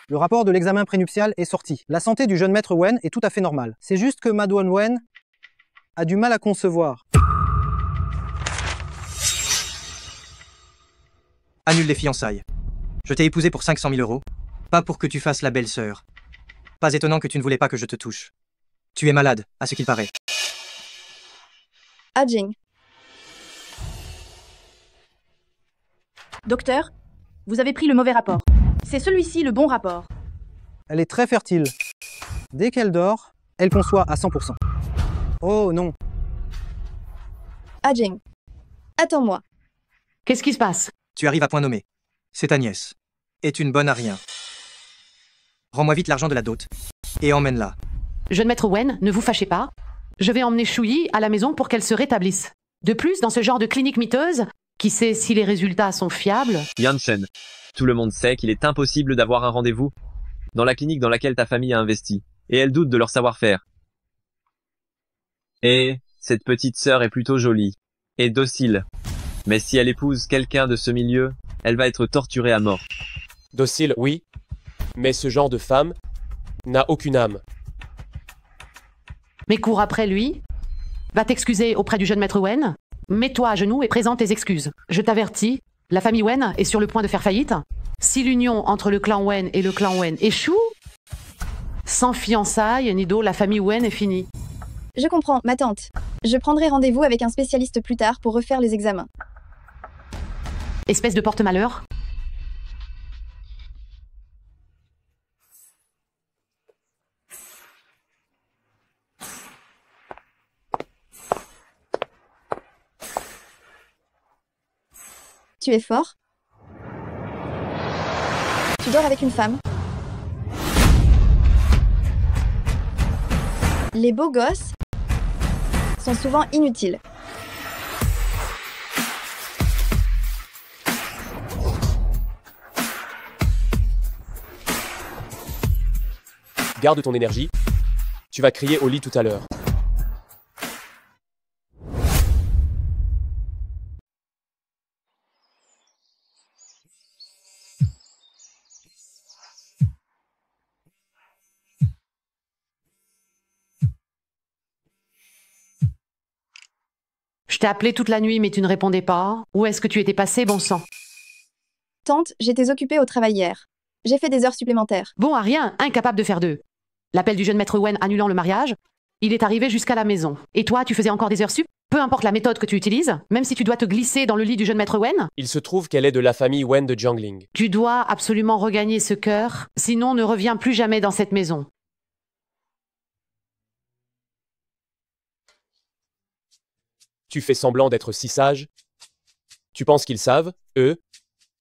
Le rapport de l'examen prénuptial est sorti. La santé du jeune maître Wen est tout à fait normale. C'est juste que Mademoiselle Wen a du mal à concevoir. Annule les fiançailles. Je t'ai épousé pour 500 000 euros, pas pour que tu fasses la belle-sœur. Pas étonnant que tu ne voulais pas que je te touche. Tu es malade, à ce qu'il paraît. Ah Jing. Docteur, vous avez pris le mauvais rapport. C'est celui-ci le bon rapport. Elle est très fertile. Dès qu'elle dort, elle conçoit à 100%. Oh non. Ah Jing. Attends-moi. Qu'est-ce qui se passe? Tu arrives à point nommé. C'est ta nièce. Est une bonne à rien. Rends-moi vite l'argent de la dot. Et emmène-la. Jeune maître Wen, ne vous fâchez pas. Je vais emmener Shuyi à la maison pour qu'elle se rétablisse. De plus, dans ce genre de clinique miteuse, qui sait si les résultats sont fiables? Yan-Chen, tout le monde sait qu'il est impossible d'avoir un rendez-vous dans la clinique dans laquelle ta famille a investi, et elle doute de leur savoir-faire. Et cette petite sœur est plutôt jolie et docile. Mais si elle épouse quelqu'un de ce milieu, elle va être torturée à mort. Docile, oui, mais ce genre de femme n'a aucune âme. Mais cours après lui. Va t'excuser auprès du jeune maître Wen. Mets-toi à genoux et présente tes excuses. Je t'avertis, la famille Wen est sur le point de faire faillite. Si l'union entre le clan Wen et le clan Wen échoue, sans fiançailles ni dot, la famille Wen est finie. Je comprends, ma tante. Je prendrai rendez-vous avec un spécialiste plus tard pour refaire les examens. Espèce de porte-malheur. Tu es fort? Tu dors avec une femme? Les beaux gosses sont souvent inutiles. Garde ton énergie. Tu vas crier au lit tout à l'heure. Je t'ai appelé toute la nuit mais tu ne répondais pas. Où est-ce que tu étais passé, bon sang? Tante, j'étais occupée au travail hier. J'ai fait des heures supplémentaires. Bon à rien, incapable de faire deux. L'appel du jeune maître Wen annulant le mariage, il est arrivé jusqu'à la maison. Et toi, tu faisais encore des heures sup? Peu importe la méthode que tu utilises, même si tu dois te glisser dans le lit du jeune maître Wen, Il se trouve qu'elle est de la famille Wen de Jiangling. tu dois absolument regagner ce cœur, sinon ne reviens plus jamais dans cette maison. Tu fais semblant d'être si sage. Tu penses qu'ils savent, eux,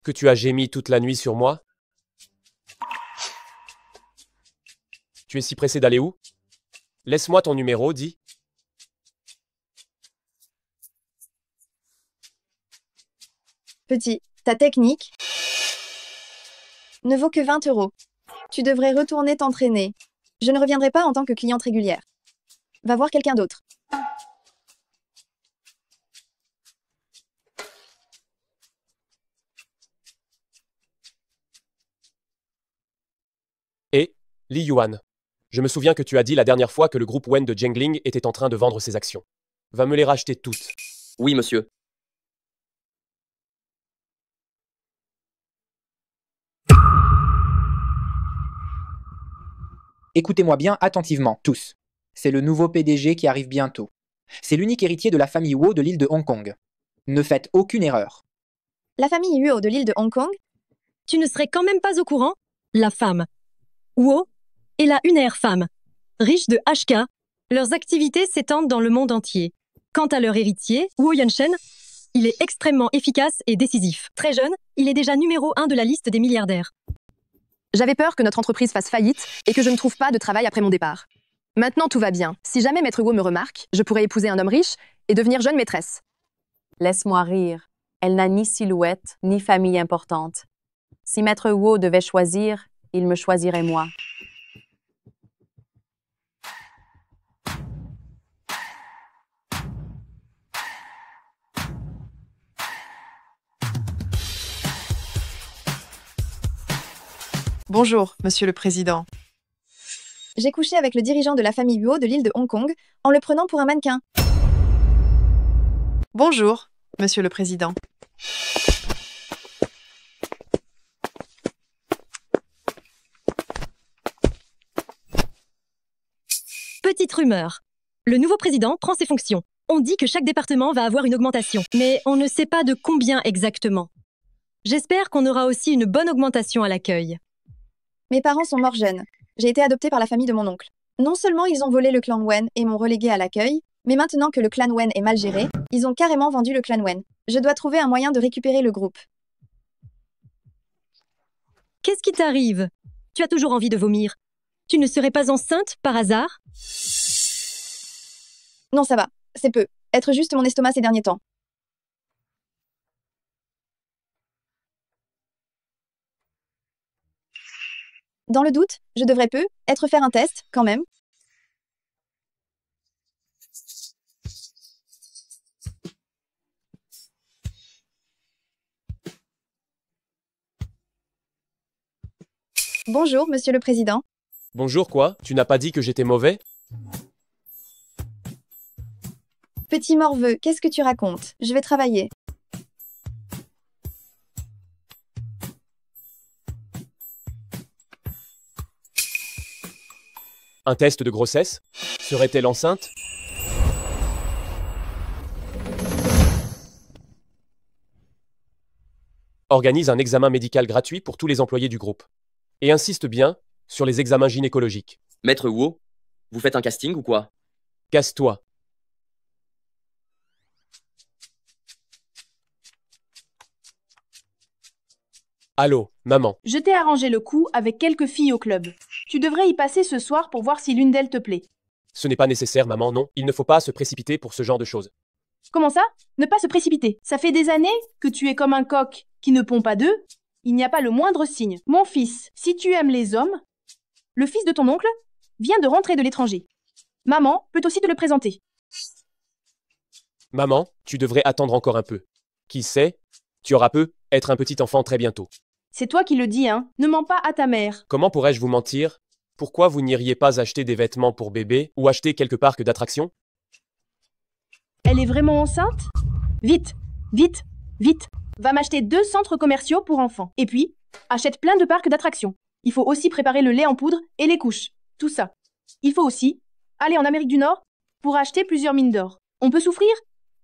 que tu as gémi toute la nuit sur moi? Tu es si pressé d'aller où? Laisse-moi ton numéro, dis. Petit, ta technique ne vaut que 20 euros. Tu devrais retourner t'entraîner. Je ne reviendrai pas en tant que cliente régulière. Va voir quelqu'un d'autre. Et, Li Yuan, je me souviens que tu as dit la dernière fois que le groupe Wen de Jiangling était en train de vendre ses actions. Va me les racheter toutes. Oui, monsieur. Écoutez-moi bien attentivement, tous. C'est le nouveau PDG qui arrive bientôt. C'est l'unique héritier de la famille Wu de l'île de Hong Kong. Ne faites aucune erreur. La famille Huo de l'île de Hong Kong? Tu ne serais quand même pas au courant? La femme. Wu est la unaire femme. Riche de HK, leurs activités s'étendent dans le monde entier. Quant à leur héritier, Wu Yanshen, il est extrêmement efficace et décisif. Très jeune, il est déjà numéro 1 de la liste des milliardaires. J'avais peur que notre entreprise fasse faillite et que je ne trouve pas de travail après mon départ. Maintenant, tout va bien. Si jamais Maître Wu me remarque, je pourrais épouser un homme riche et devenir jeune maîtresse. Laisse-moi rire. Elle n'a ni silhouette, ni famille importante. Si Maître Wu devait choisir, il me choisirait moi. Bonjour, Monsieur le Président. J'ai couché avec le dirigeant de la famille Luo de l'île de Hong Kong en le prenant pour un mannequin. Bonjour, Monsieur le Président. Petite rumeur. Le nouveau président prend ses fonctions. On dit que chaque département va avoir une augmentation, mais on ne sait pas de combien exactement. J'espère qu'on aura aussi une bonne augmentation à l'accueil. Mes parents sont morts jeunes. J'ai été adoptée par la famille de mon oncle. Non seulement ils ont volé le clan Wen et m'ont reléguée à l'accueil, mais maintenant que le clan Wen est mal géré, ils ont carrément vendu le clan Wen. Je dois trouver un moyen de récupérer le groupe. Qu'est-ce qui t'arrive? Tu as toujours envie de vomir. Tu ne serais pas enceinte par hasard? Non, ça va. C'est peu. Être juste mon estomac ces derniers temps. Dans le doute, je devrais être faire un test, quand même. Bonjour, Monsieur le Président. Bonjour quoi? Tu n'as pas dit que j'étais mauvais? Petit morveux, qu'est-ce que tu racontes? Je vais travailler. Un test de grossesse? Serait-elle enceinte? Organise un examen médical gratuit pour tous les employés du groupe. Et insiste bien sur les examens gynécologiques. Maître Wu, vous faites un casting ou quoi? Casse-toi. Allô, maman. Je t'ai arrangé le coup avec quelques filles au club. Tu devrais y passer ce soir pour voir si l'une d'elles te plaît. Ce n'est pas nécessaire, maman, non. Il ne faut pas se précipiter pour ce genre de choses. Comment ça? Ne pas se précipiter. Ça fait des années que tu es comme un coq qui ne pond pas d'œufs. Il n'y a pas le moindre signe. Mon fils, si tu aimes les hommes, le fils de ton oncle vient de rentrer de l'étranger. Maman peut aussi te le présenter. Maman, tu devrais attendre encore un peu. Qui sait, tu auras être un petit enfant très bientôt. C'est toi qui le dis, hein. Ne mens pas à ta mère. Comment pourrais-je vous mentir? Pourquoi vous n'iriez pas acheter des vêtements pour bébé ou acheter quelques parcs d'attractions? Elle est vraiment enceinte? Vite, vite, vite. Va m'acheter 2 centres commerciaux pour enfants. Et puis, achète plein de parcs d'attractions. Il faut aussi préparer le lait en poudre et les couches. Tout ça. Il faut aussi aller en Amérique du Nord pour acheter plusieurs mines d'or. On peut souffrir,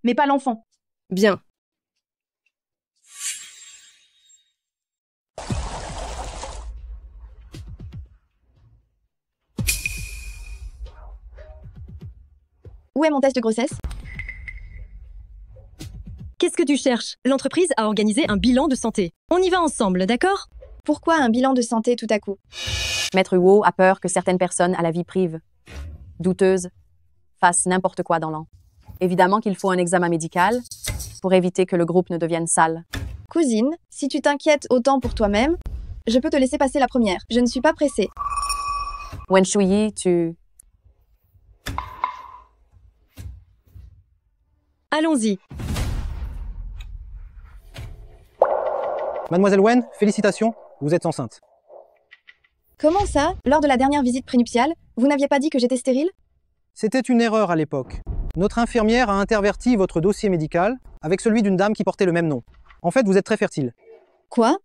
mais pas l'enfant. Bien. Où est mon test de grossesse? Qu'est-ce que tu cherches? L'entreprise a organisé un bilan de santé. On y va ensemble, d'accord? Pourquoi un bilan de santé tout à coup? Maître Wu a peur que certaines personnes à la vie privée, douteuses, fassent n'importe quoi dans l'an. Évidemment qu'il faut un examen médical pour éviter que le groupe ne devienne sale. Cousine, si tu t'inquiètes autant pour toi-même, je peux te laisser passer la première. Je ne suis pas pressée. Wen Shuyi, tu... Allons-y. Mademoiselle Wen, félicitations, vous êtes enceinte. Comment ça? Lors de la dernière visite prénuptiale, vous n'aviez pas dit que j'étais stérile? C'était une erreur à l'époque. Notre infirmière a interverti votre dossier médical avec celui d'une dame qui portait le même nom. En fait, vous êtes très fertile. Quoi?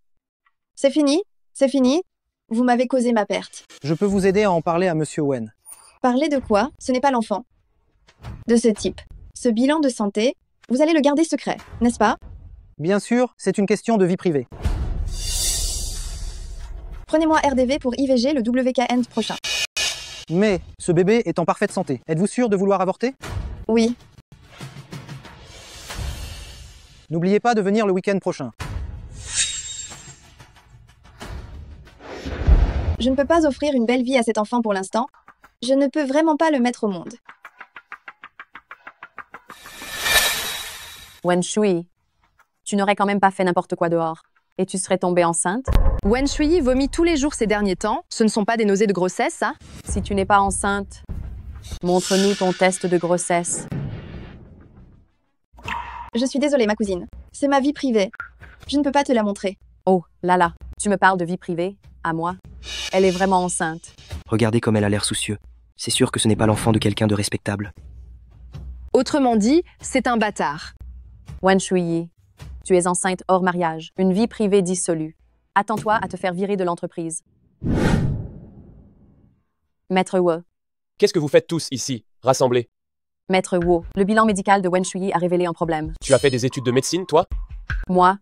C'est fini? C'est fini? Vous m'avez causé ma perte. Je peux vous aider à en parler à Monsieur Wen. Parler de quoi? Ce n'est pas l'enfant. De ce type. Ce bilan de santé, vous allez le garder secret, n'est-ce pas? Bien sûr, c'est une question de vie privée. Prenez-moi RDV pour IVG le WKN prochain. Mais ce bébé est en parfaite santé. Êtes-vous sûr de vouloir avorter? Oui. N'oubliez pas de venir le week-end prochain. Je ne peux pas offrir une belle vie à cet enfant pour l'instant. Je ne peux vraiment pas le mettre au monde. Wen Shui, tu n'aurais quand même pas fait n'importe quoi dehors. Et tu serais tombée enceinte? Wen Shui vomit tous les jours ces derniers temps. Ce ne sont pas des nausées de grossesse, ça? Si tu n'es pas enceinte, montre-nous ton test de grossesse. Je suis désolée, ma cousine. C'est ma vie privée. Je ne peux pas te la montrer. Oh, là là, tu me parles de vie privée? à moi. Elle est vraiment enceinte. Regardez comme elle a l'air soucieux. C'est sûr que ce n'est pas l'enfant de quelqu'un de respectable. Autrement dit, c'est un bâtard. Wen Shuyi, tu es enceinte hors mariage, une vie privée dissolue. Attends-toi à te faire virer de l'entreprise. Maître Wu. Qu'est-ce que vous faites tous ici, rassemblés? Maître Wu, le bilan médical de Wen Shuyi a révélé un problème. Tu as fait des études de médecine, toi? Moi,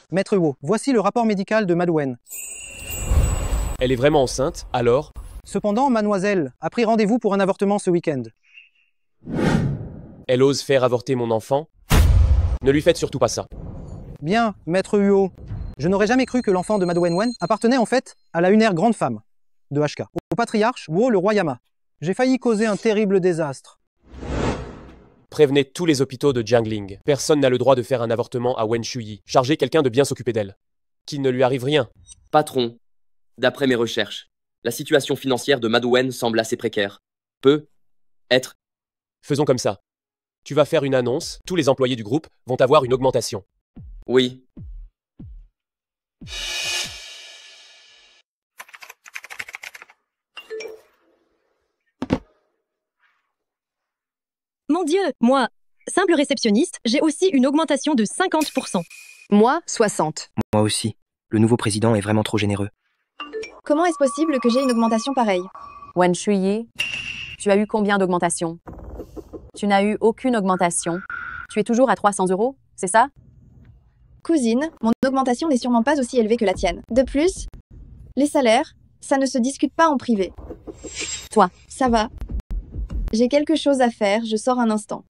Maître Wu, voici le rapport médical de Madouen. Elle est vraiment enceinte, alors? Cependant, mademoiselle a pris rendez-vous pour un avortement ce week-end. Elle ose faire avorter mon enfant? Ne lui faites surtout pas ça. Bien, Maître Huo. Je n'aurais jamais cru que l'enfant de Madouen Wen appartenait en fait à la lunaire grande femme de HK, au patriarche Wu le roi Yama. J'ai failli causer un terrible désastre. Prévenez tous les hôpitaux de Jiangling. Personne n'a le droit de faire un avortement à Wen Shuyi. Chargez quelqu'un de bien s'occuper d'elle. Qu'il ne lui arrive rien. Patron, d'après mes recherches, la situation financière de Madouen semble assez précaire. Peut être. Faisons comme ça. Tu vas faire une annonce, tous les employés du groupe vont avoir une augmentation. Oui. Mon Dieu, moi, simple réceptionniste, j'ai aussi une augmentation de 50%. Moi, 60. Moi aussi. Le nouveau président est vraiment trop généreux. Comment est-ce possible que j'ai une augmentation pareille? Wen Shuyi, tu as eu combien d'augmentations? Tu n'as eu aucune augmentation. Tu es toujours à 300 €, c'est ça? Cousine, mon augmentation n'est sûrement pas aussi élevée que la tienne. De plus, les salaires, ça ne se discute pas en privé. Toi. Ça va. J'ai quelque chose à faire, je sors un instant.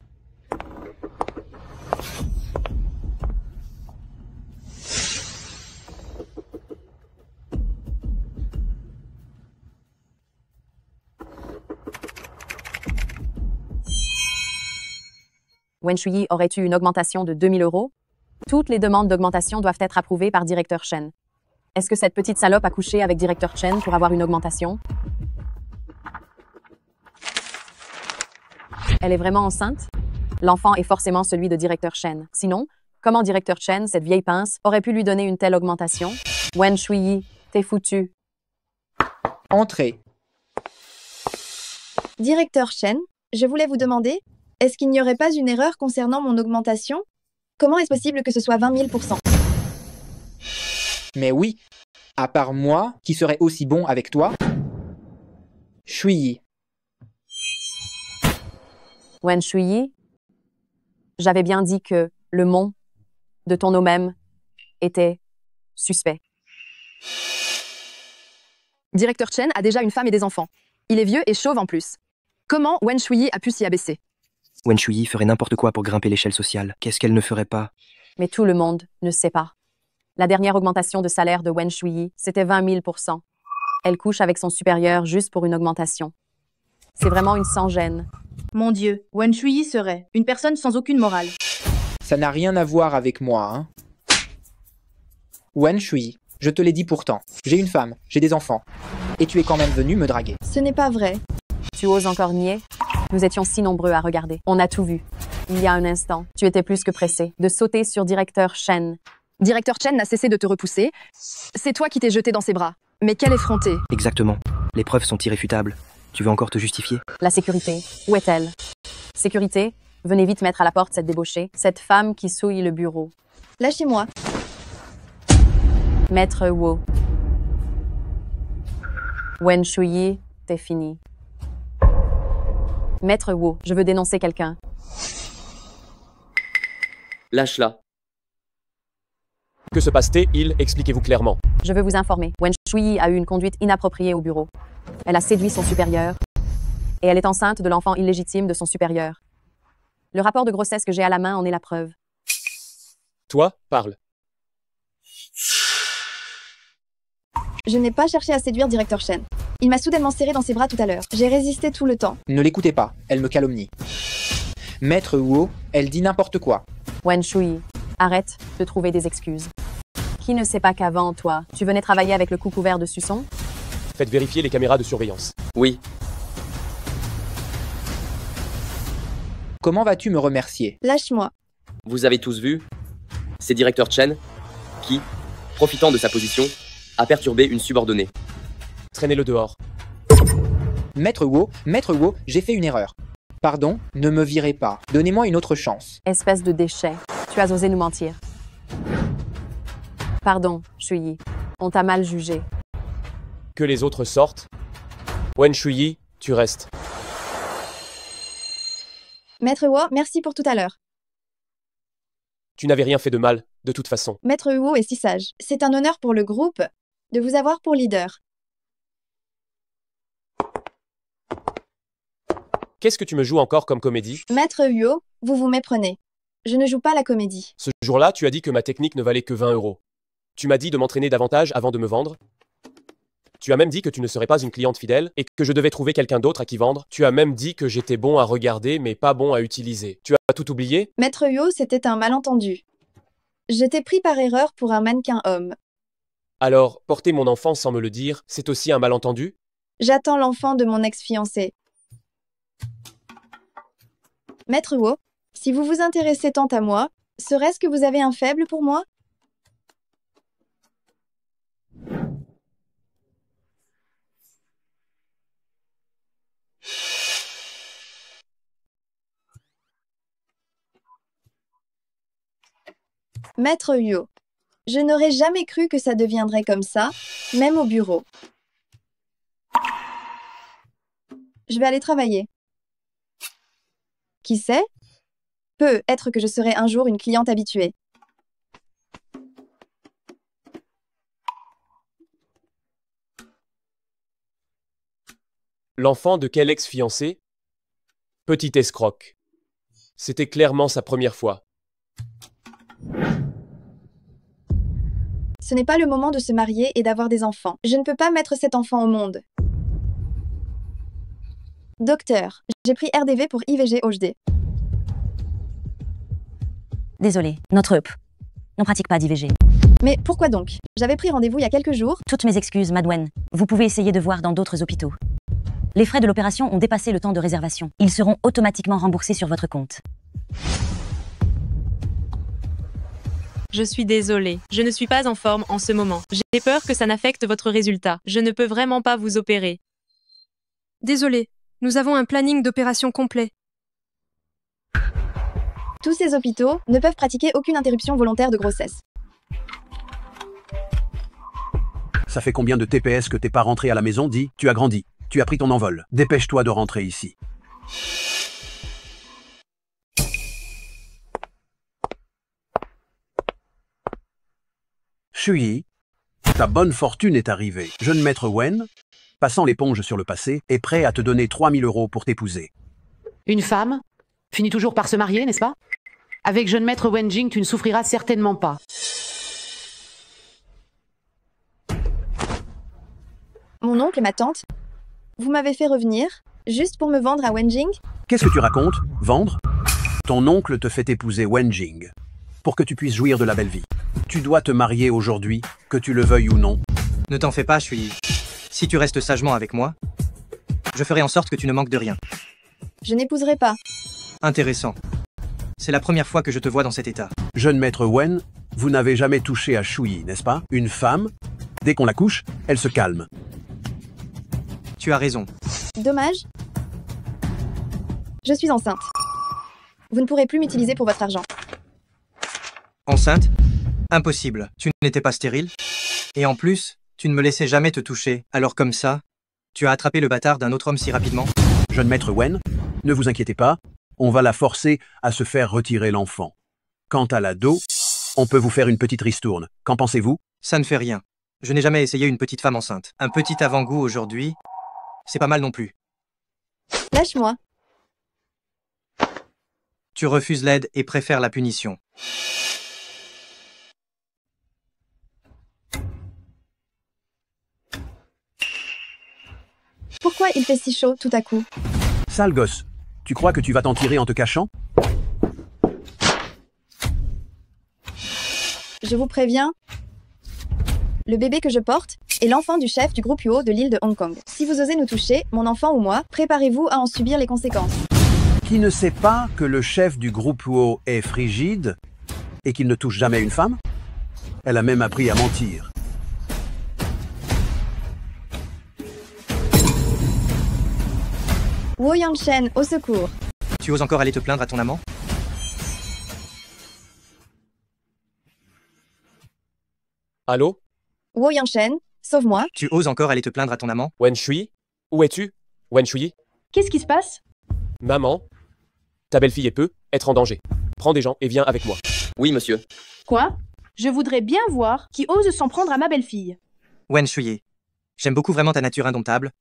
Wen Shuyi aurait eu une augmentation de 2000 €? Toutes les demandes d'augmentation doivent être approuvées par directeur Chen. Est-ce que cette petite salope a couché avec directeur Chen pour avoir une augmentation? Elle est vraiment enceinte? L'enfant est forcément celui de directeur Chen. Sinon, comment directeur Chen, cette vieille pince, aurait pu lui donner une telle augmentation? Wen Shuyi, t'es foutu. Entrez. Directeur Chen, je voulais vous demander, est-ce qu'il n'y aurait pas une erreur concernant mon augmentation? Comment est-ce possible que ce soit 20 000 %? Mais oui, à part moi, qui serait aussi bon avec toi? Shuyi. Wen Shuyi, j'avais bien dit que le nom de ton nom même était suspect. Directeur Chen a déjà une femme et des enfants. Il est vieux et chauve en plus. Comment Wen Shuyi a pu s'y abaisser? Wen Shuyi ferait n'importe quoi pour grimper l'échelle sociale. Qu'est-ce qu'elle ne ferait pas? Mais tout le monde ne sait pas. La dernière augmentation de salaire de Wen Shuyi, c'était 20 000 %. Elle couche avec son supérieur juste pour une augmentation. C'est vraiment une sans-gêne. Mon Dieu, Wen Shuyi serait une personne sans aucune morale. Ça n'a rien à voir avec moi, hein. Wen Shuyi, je te l'ai dit pourtant. J'ai une femme, j'ai des enfants. Et tu es quand même venu me draguer. Ce n'est pas vrai. Tu oses encore nier? Nous étions si nombreux à regarder. On a tout vu. Il y a un instant, tu étais plus que pressé de sauter sur directeur Chen. Directeur Chen n'a cessé de te repousser. C'est toi qui t'es jeté dans ses bras. Mais quelle effrontée! Exactement. Les preuves sont irréfutables. Tu veux encore te justifier? La sécurité, où est-elle? Sécurité, venez vite mettre à la porte cette débauchée, cette femme qui souille le bureau. Lâchez-moi. Maître Wu. Wen Shuyi, t'es fini. Maître Wu, je veux dénoncer quelqu'un. Lâche-la. Que se passe-t-il? Expliquez-vous clairement. Je veux vous informer. Wen Shuyi a eu une conduite inappropriée au bureau. Elle a séduit son supérieur. Et elle est enceinte de l'enfant illégitime de son supérieur. Le rapport de grossesse que j'ai à la main en est la preuve. Toi, parle. Je n'ai pas cherché à séduire directeur Chen. Il m'a soudainement serré dans ses bras tout à l'heure. J'ai résisté tout le temps. Ne l'écoutez pas, elle me calomnie. Maître Wu, elle dit n'importe quoi. Wen Shuyi, arrête de trouver des excuses. Qui ne sait pas qu'avant, toi, tu venais travailler avec le cou couvert de suçon? Faites vérifier les caméras de surveillance. Oui. Comment vas-tu me remercier? Lâche-moi. Vous avez tous vu? C'est directeur Chen qui, profitant de sa position, a perturbé une subordonnée. Traînez-le dehors. Maître Wo, j'ai fait une erreur. Pardon, ne me virez pas. Donnez-moi une autre chance. Espèce de déchet. Tu as osé nous mentir. Pardon, Shuyi. On t'a mal jugé. Que les autres sortent. Wen Shuyi, tu restes. Maître Wo, merci pour tout à l'heure. Tu n'avais rien fait de mal, de toute façon. Maître Wo est si sage. C'est un honneur pour le groupe de vous avoir pour leader. Qu'est-ce que tu me joues encore comme comédie? Maître Huo, vous vous méprenez. Je ne joue pas la comédie. Ce jour-là, tu as dit que ma technique ne valait que 20 €. Tu m'as dit de m'entraîner davantage avant de me vendre. Tu as même dit que tu ne serais pas une cliente fidèle et que je devais trouver quelqu'un d'autre à qui vendre. Tu as même dit que j'étais bon à regarder mais pas bon à utiliser. Tu as tout oublié? Maître Huo, c'était un malentendu. Je t'ai pris par erreur pour un mannequin homme. Alors, porter mon enfant sans me le dire, c'est aussi un malentendu? J'attends l'enfant de mon ex-fiancé. Maître Huo, si vous vous intéressez tant à moi, serait-ce que vous avez un faible pour moi? Maître Huo, je n'aurais jamais cru que ça deviendrait comme ça, même au bureau. Je vais aller travailler. Qui sait? Peut-être que je serai un jour une cliente habituée. L'enfant de quel ex-fiancé? Petit escroc. C'était clairement sa première fois. Ce n'est pas le moment de se marier et d'avoir des enfants. Je ne peux pas mettre cet enfant au monde. Docteur, j'ai pris RDV pour IVG HD. Désolée, notre UP n'en pratique pas d'IVG. Mais pourquoi donc? J'avais pris rendez-vous il y a quelques jours. Toutes mes excuses, Madwen. Vous pouvez essayer de voir dans d'autres hôpitaux. Les frais de l'opération ont dépassé le temps de réservation. Ils seront automatiquement remboursés sur votre compte. Je suis désolée, je ne suis pas en forme en ce moment. J'ai peur que ça n'affecte votre résultat. Je ne peux vraiment pas vous opérer. Désolée, nous avons un planning d'opération complet. Tous ces hôpitaux ne peuvent pratiquer aucune interruption volontaire de grossesse. Ça fait combien de TPS que t'es pas rentré à la maison? Dis, tu as grandi. Tu as pris ton envol. Dépêche-toi de rentrer ici. Shuyi, ta bonne fortune est arrivée. Jeune maître Wen, passant l'éponge sur le passé, est prêt à te donner 3000 € pour t'épouser. Une femme finit toujours par se marier, n'est-ce pas? Avec jeune maître Wen Jing, tu ne souffriras certainement pas. Mon oncle et ma tante, vous m'avez fait revenir, juste pour me vendre à Wenjing? Qu'est-ce que tu racontes? Vendre? Ton oncle te fait épouser Wen Jing, pour que tu puisses jouir de la belle vie. Tu dois te marier aujourd'hui, que tu le veuilles ou non. Ne t'en fais pas, Si tu restes sagement avec moi, je ferai en sorte que tu ne manques de rien. Je n'épouserai pas. Intéressant. C'est la première fois que je te vois dans cet état. Jeune maître Wen, vous n'avez jamais touché à Shuyi, n'est-ce pas? Une femme, dès qu'on la couche, elle se calme. Tu as raison. Dommage. Je suis enceinte. Vous ne pourrez plus m'utiliser pour votre argent. Enceinte? Impossible. Tu n'étais pas stérile? Et en plus, tu ne me laissais jamais te toucher. Alors comme ça, tu as attrapé le bâtard d'un autre homme si rapidement? Jeune maître Wen, ne vous inquiétez pas, on va la forcer à se faire retirer l'enfant. Quant à l'ado, on peut vous faire une petite ristourne. Qu'en pensez-vous? Ça ne fait rien. Je n'ai jamais essayé une petite femme enceinte. Un petit avant-goût aujourd'hui, c'est pas mal non plus. Lâche-moi. Tu refuses l'aide et préfères la punition. Pourquoi il fait si chaud tout à coup? Sale gosse, tu crois que tu vas t'en tirer en te cachant? Je vous préviens, le bébé que je porte est l'enfant du chef du groupe UO de l'île de Hong Kong. Si vous osez nous toucher, mon enfant ou moi, préparez-vous à en subir les conséquences. Qui ne sait pas que le chef du groupe Huo est frigide et qu'il ne touche jamais une femme? Elle a même appris à mentir. Wo Yanshen, au secours. Tu oses encore aller te plaindre à ton amant? Allô? Wo Yanshen, sauve-moi. Tu oses encore aller te plaindre à ton amant? Wen Shui? Où es-tu? Wen Shui? Qu'est-ce qui se passe? Maman? Ta belle-fille peut être en danger. Prends des gens et viens avec moi. Oui, monsieur. Quoi? Je voudrais bien voir qui ose s'en prendre à ma belle-fille. Wen Shuyi, j'aime beaucoup vraiment ta nature indomptable.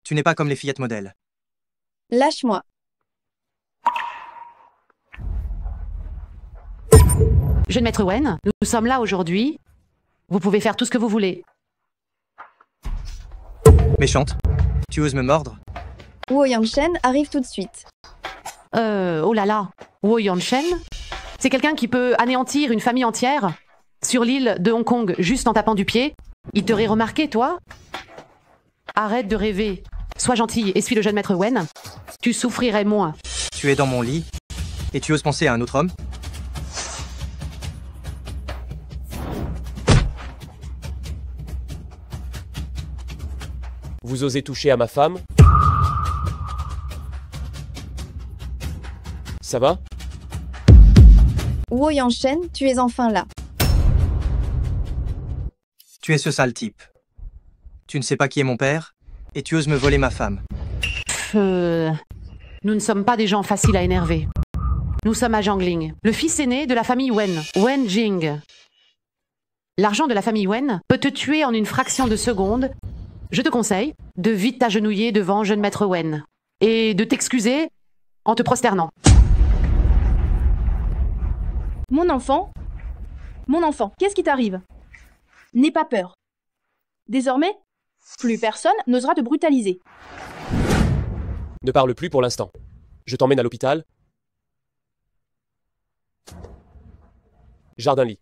Tu n'es pas comme les fillettes modèles. Lâche-moi. Jeune maître Wen, nous sommes là aujourd'hui. Vous pouvez faire tout ce que vous voulez. Méchante, tu oses me mordre? Wo Yanshen arrive tout de suite. Oh là là, Wo Yanshen? C'est quelqu'un qui peut anéantir une famille entière sur l'île de Hong Kong juste en tapant du pied. Il t'aurait remarqué, toi? Arrête de rêver. Sois gentil et suis le jeune maître Wen. Tu souffrirais moins. Tu es dans mon lit et tu oses penser à un autre homme? Vous osez toucher à ma femme? Ça va? Wo Yanshen, tu es enfin là. Tu es ce sale type. Tu ne sais pas qui est mon père et tu oses me voler ma femme. Nous ne sommes pas des gens faciles à énerver. Nous sommes à Jiangling, le fils aîné de la famille Wen, Wen Jing. L'argent de la famille Wen peut te tuer en une fraction de seconde. Je te conseille de vite t'agenouiller devant jeune maître Wen et de t'excuser en te prosternant. Mon enfant, qu'est-ce qui t'arrive? N'aie pas peur. Désormais, plus personne n'osera te brutaliser. Ne parle plus pour l'instant. Je t'emmène à l'hôpital. Jardin-lit.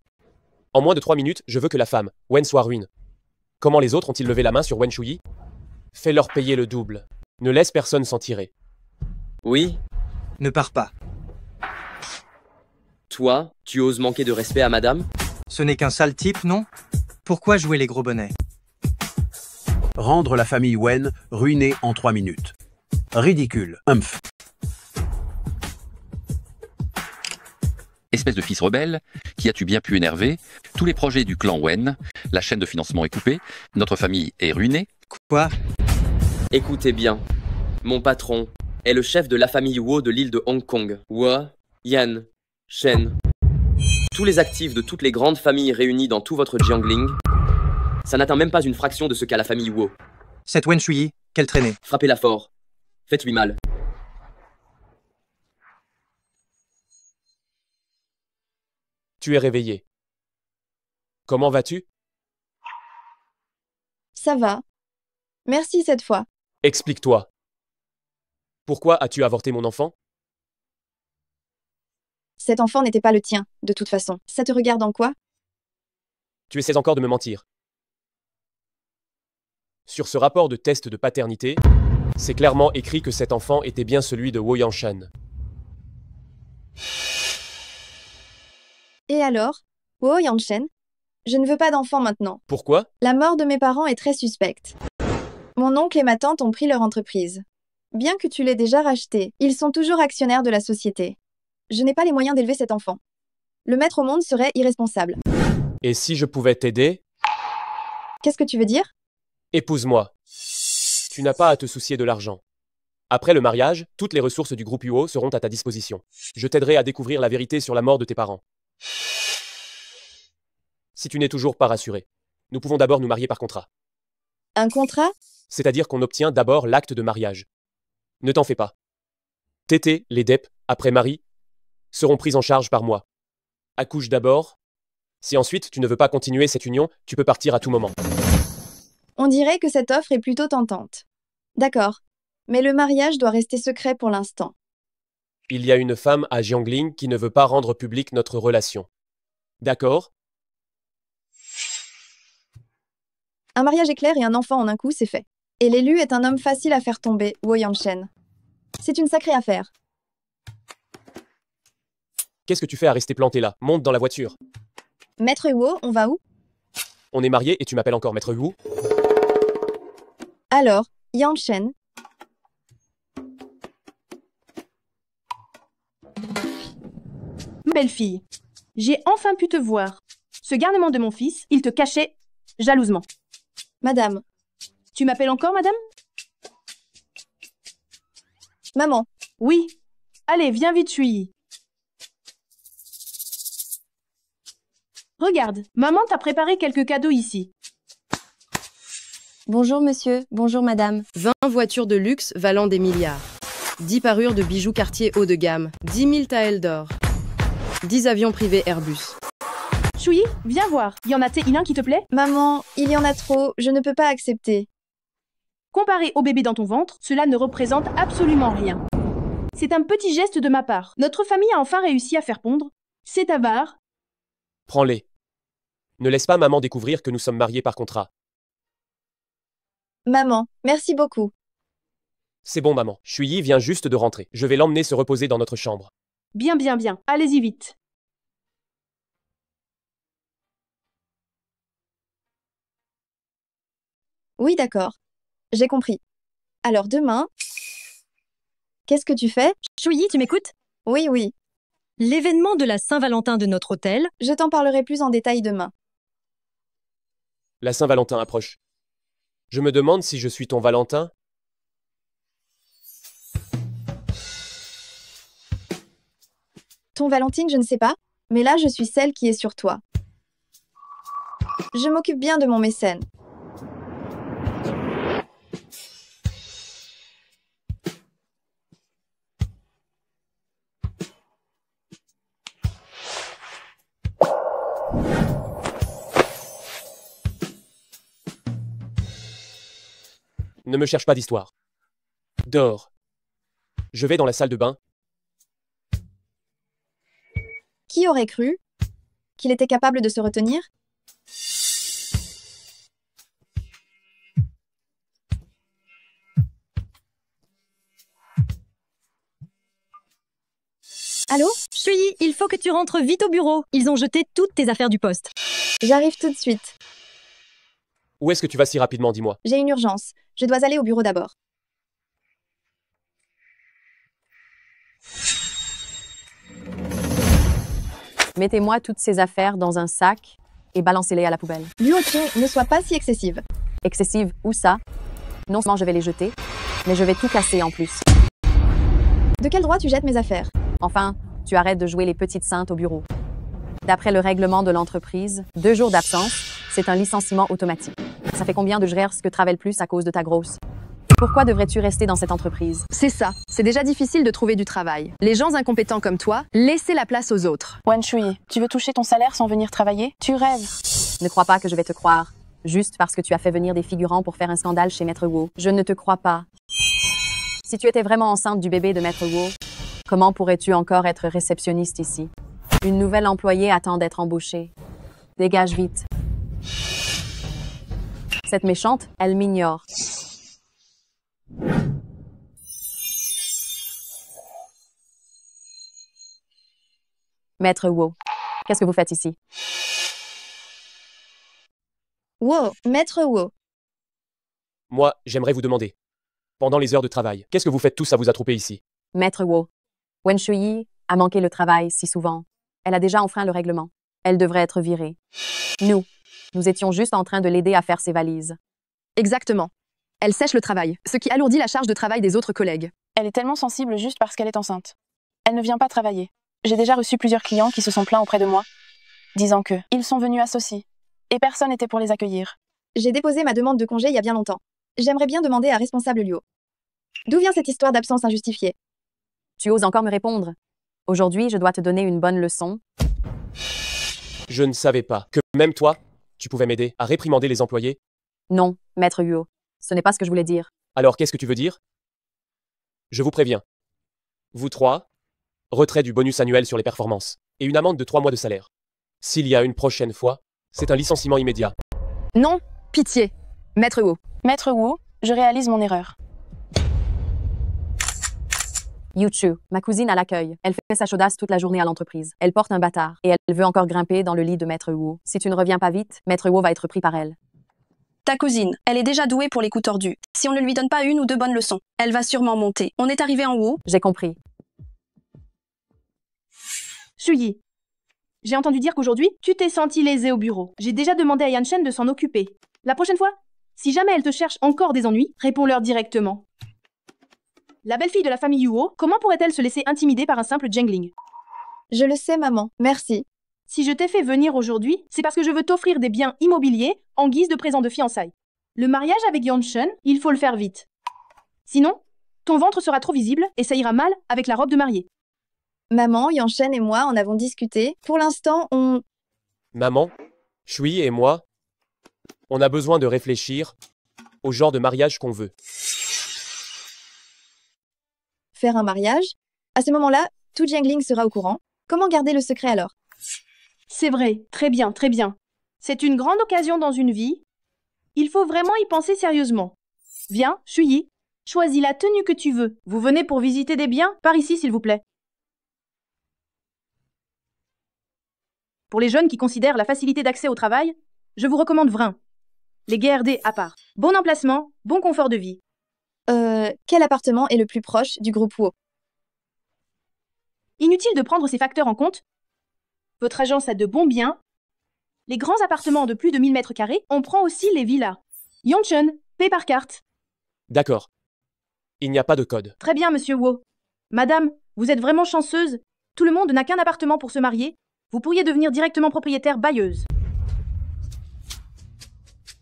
En moins de 3 minutes, je veux que la femme, Wen, soit ruine. Comment les autres ont-ils levé la main sur Wen Shuyi? Fais-leur payer le double. Ne laisse personne s'en tirer. Oui? Ne pars pas. Toi, tu oses manquer de respect à madame? Ce n'est qu'un sale type, non? Pourquoi jouer les gros bonnets? Rendre la famille Wen ruinée en 3 minutes. Ridicule. Humph. Espèce de fils rebelle, qui as-tu bien pu énerver? Tous les projets du clan Wen, la chaîne de financement est coupée, notre famille est ruinée. Quoi? Écoutez bien. Mon patron est le chef de la famille Wo de l'île de Hong Kong. Wo, Yan, Shen. Tous les actifs de toutes les grandes familles réunies dans tout votre Jiangling, ça n'atteint même pas une fraction de ce qu'a la famille Wo. Cette Wen Shuyi, quelle traînée? Frappez-la fort. Faites-lui mal. Tu es réveillé. Comment vas-tu? Ça va. Merci cette fois. Explique-toi. Pourquoi as-tu avorté mon enfant? Cet enfant n'était pas le tien, de toute façon. Ça te regarde en quoi? Tu essaies encore de me mentir. Sur ce rapport de test de paternité, c'est clairement écrit que cet enfant était bien celui de Wo Yanshen. Et alors? Wo Yanshen? Je ne veux pas d'enfant maintenant. Pourquoi? La mort de mes parents est très suspecte. Mon oncle et ma tante ont pris leur entreprise. Bien que tu l'aies déjà racheté, ils sont toujours actionnaires de la société. Je n'ai pas les moyens d'élever cet enfant. Le mettre au monde serait irresponsable. Et si je pouvais t'aider? Qu'est-ce que tu veux dire? Épouse-moi. Tu n'as pas à te soucier de l'argent. Après le mariage, toutes les ressources du groupe UO seront à ta disposition. Je t'aiderai à découvrir la vérité sur la mort de tes parents. Si tu n'es toujours pas rassuré, nous pouvons d'abord nous marier par contrat. Un contrat? C'est-à-dire qu'on obtient d'abord l'acte de mariage. Ne t'en fais pas. Tété, les DEP, après mari, seront prises en charge par moi. Accouche d'abord. Si ensuite tu ne veux pas continuer cette union, tu peux partir à tout moment. On dirait que cette offre est plutôt tentante. D'accord. Mais le mariage doit rester secret pour l'instant. Il y a une femme à Jiangling qui ne veut pas rendre publique notre relation. D'accord? Un mariage éclair et un enfant en un coup, c'est fait. Et l'élu est un homme facile à faire tomber, Wo Yanshen. C'est une sacrée affaire. Qu'est-ce que tu fais à rester planté là? Monte dans la voiture. Maître Huo, on va où? On est mariés et tu m'appelles encore Maître Wu? Alors, Yang Shen. Belle fille, j'ai enfin pu te voir. Ce garnement de mon fils, il te cachait jalousement. Madame. Tu m'appelles encore, madame? Maman. Oui. Allez, viens vite, Shui. Regarde, maman t'a préparé quelques cadeaux ici. Bonjour monsieur, bonjour madame. 20 voitures de luxe valant des milliards. 10 parures de bijoux Cartier haut de gamme. 10 000 taels d'or. 10 avions privés Airbus. Shui, viens voir. Y en a-t-il un qui te plaît? Maman, il y en a trop, je ne peux pas accepter. Comparé au bébé dans ton ventre, cela ne représente absolument rien. C'est un petit geste de ma part. Notre famille a enfin réussi à faire pondre. C'est avare. Prends-les. Ne laisse pas maman découvrir que nous sommes mariés par contrat. Maman, merci beaucoup. C'est bon, maman. Shui vient juste de rentrer. Je vais l'emmener se reposer dans notre chambre. Bien, bien, bien. Allez-y vite. Oui, d'accord. J'ai compris. Alors demain... Qu'est-ce que tu fais? Shui, tu m'écoutes? Oui, oui. L'événement de la Saint-Valentin de notre hôtel. Je t'en parlerai plus en détail demain. La Saint-Valentin approche. Je me demande si je suis ton Valentin. Ton Valentine, je ne sais pas, mais là, je suis celle qui est sur toi. Je m'occupe bien de mon mécène. Ne me cherche pas d'histoire. Dors. Je vais dans la salle de bain. Qui aurait cru qu'il était capable de se retenir? Allô? Shui, il faut que tu rentres vite au bureau. Ils ont jeté toutes tes affaires du poste. J'arrive tout de suite. Où est-ce que tu vas si rapidement, dis-moi? J'ai une urgence. Je dois aller au bureau d'abord. Mettez-moi toutes ces affaires dans un sac et balancez-les à la poubelle. Luo Qing, ne sois pas si excessive. Excessive, où ça? Non seulement je vais les jeter, mais je vais tout casser en plus. De quel droit tu jettes mes affaires? Enfin, tu arrêtes de jouer les petites saintes au bureau. D'après le règlement de l'entreprise, 2 jours d'absence, c'est un licenciement automatique. Ça fait combien de jours que travaille plus à cause de ta grosse? Pourquoi devrais-tu rester dans cette entreprise? C'est ça. C'est déjà difficile de trouver du travail. Les gens incompétents comme toi, laissez la place aux autres. Wen Shui, tu veux toucher ton salaire sans venir travailler? Tu rêves. Ne crois pas que je vais te croire, juste parce que tu as fait venir des figurants pour faire un scandale chez Maître Wu. Je ne te crois pas. Si tu étais vraiment enceinte du bébé de Maître Wu, comment pourrais-tu encore être réceptionniste ici? Une nouvelle employée attend d'être embauchée. Dégage vite. Cette méchante, elle m'ignore. Maître Wu, qu'est-ce que vous faites ici? Wow, Maître Wu. Moi, j'aimerais vous demander. Pendant les heures de travail, qu'est-ce que vous faites tous à vous attroper ici? Maître Wu, Wen Shui a manqué le travail si souvent. Elle a déjà enfreint le règlement. Elle devrait être virée. Nous étions juste en train de l'aider à faire ses valises. Exactement. Elle sèche le travail, ce qui alourdit la charge de travail des autres collègues. Elle est tellement sensible juste parce qu'elle est enceinte. Elle ne vient pas travailler. J'ai déjà reçu plusieurs clients qui se sont plaints auprès de moi, disant que ils sont venus à ceci, et personne n'était pour les accueillir. J'ai déposé ma demande de congé il y a bien longtemps. J'aimerais bien demander à responsable Luo. D'où vient cette histoire d'absence injustifiée? Tu oses encore me répondre? Aujourd'hui, je dois te donner une bonne leçon. Je ne savais pas que même toi, tu pouvais m'aider à réprimander les employés. Non, Maître Huo. Ce n'est pas ce que je voulais dire. Alors qu'est-ce que tu veux dire? Je vous préviens. Vous 3, retrait du bonus annuel sur les performances et une amende de 3 mois de salaire. S'il y a une prochaine fois, c'est un licenciement immédiat. Non, pitié. Maître Wu. Maître Wu, je réalise mon erreur. Yuchu, ma cousine à l'accueil. Elle fait sa chaudasse toute la journée à l'entreprise. Elle porte un bâtard et elle veut encore grimper dans le lit de Maître Wu. Si tu ne reviens pas vite, Maître Wu va être pris par elle. Ta cousine, elle est déjà douée pour les coups tordus. Si on ne lui donne pas une ou deux bonnes leçons, elle va sûrement monter. On est arrivé en haut. J'ai compris. Shuyi, j'ai entendu dire qu'aujourd'hui, tu t'es senti lésée au bureau. J'ai déjà demandé à Yanshen de s'en occuper. La prochaine fois, si jamais elle te cherche encore des ennuis, réponds-leur directement. La belle-fille de la famille Yuo, comment pourrait-elle se laisser intimider par un simple jangling? Je le sais, maman. Merci. Si je t'ai fait venir aujourd'hui, c'est parce que je veux t'offrir des biens immobiliers en guise de présent de fiançailles. Le mariage avec Yanshen, il faut le faire vite. Sinon, ton ventre sera trop visible et ça ira mal avec la robe de mariée. Maman, Yanshen et moi en avons discuté. Pour l'instant, on... Maman, Shui et moi, on a besoin de réfléchir au genre de mariage qu'on veut. Faire un mariage? À ce moment-là, tout Jiangling sera au courant. Comment garder le secret alors? C'est vrai, très bien, très bien. C'est une grande occasion dans une vie. Il faut vraiment y penser sérieusement. Viens, Shuyi, choisis la tenue que tu veux. Vous venez pour visiter des biens? Par ici, s'il vous plaît. Pour les jeunes qui considèrent la facilité d'accès au travail, je vous recommande Vrin. Les GRD à part. Bon emplacement, bon confort de vie. Quel appartement est le plus proche du groupe Wu? Inutile de prendre ces facteurs en compte. Votre agence a de bons biens. Les grands appartements de plus de 1000 mètres carrés, on prend aussi les villas. Yongchun, paie par carte. D'accord. Il n'y a pas de code. Très bien, monsieur Wu. Madame, vous êtes vraiment chanceuse. Tout le monde n'a qu'un appartement pour se marier. Vous pourriez devenir directement propriétaire bailleuse.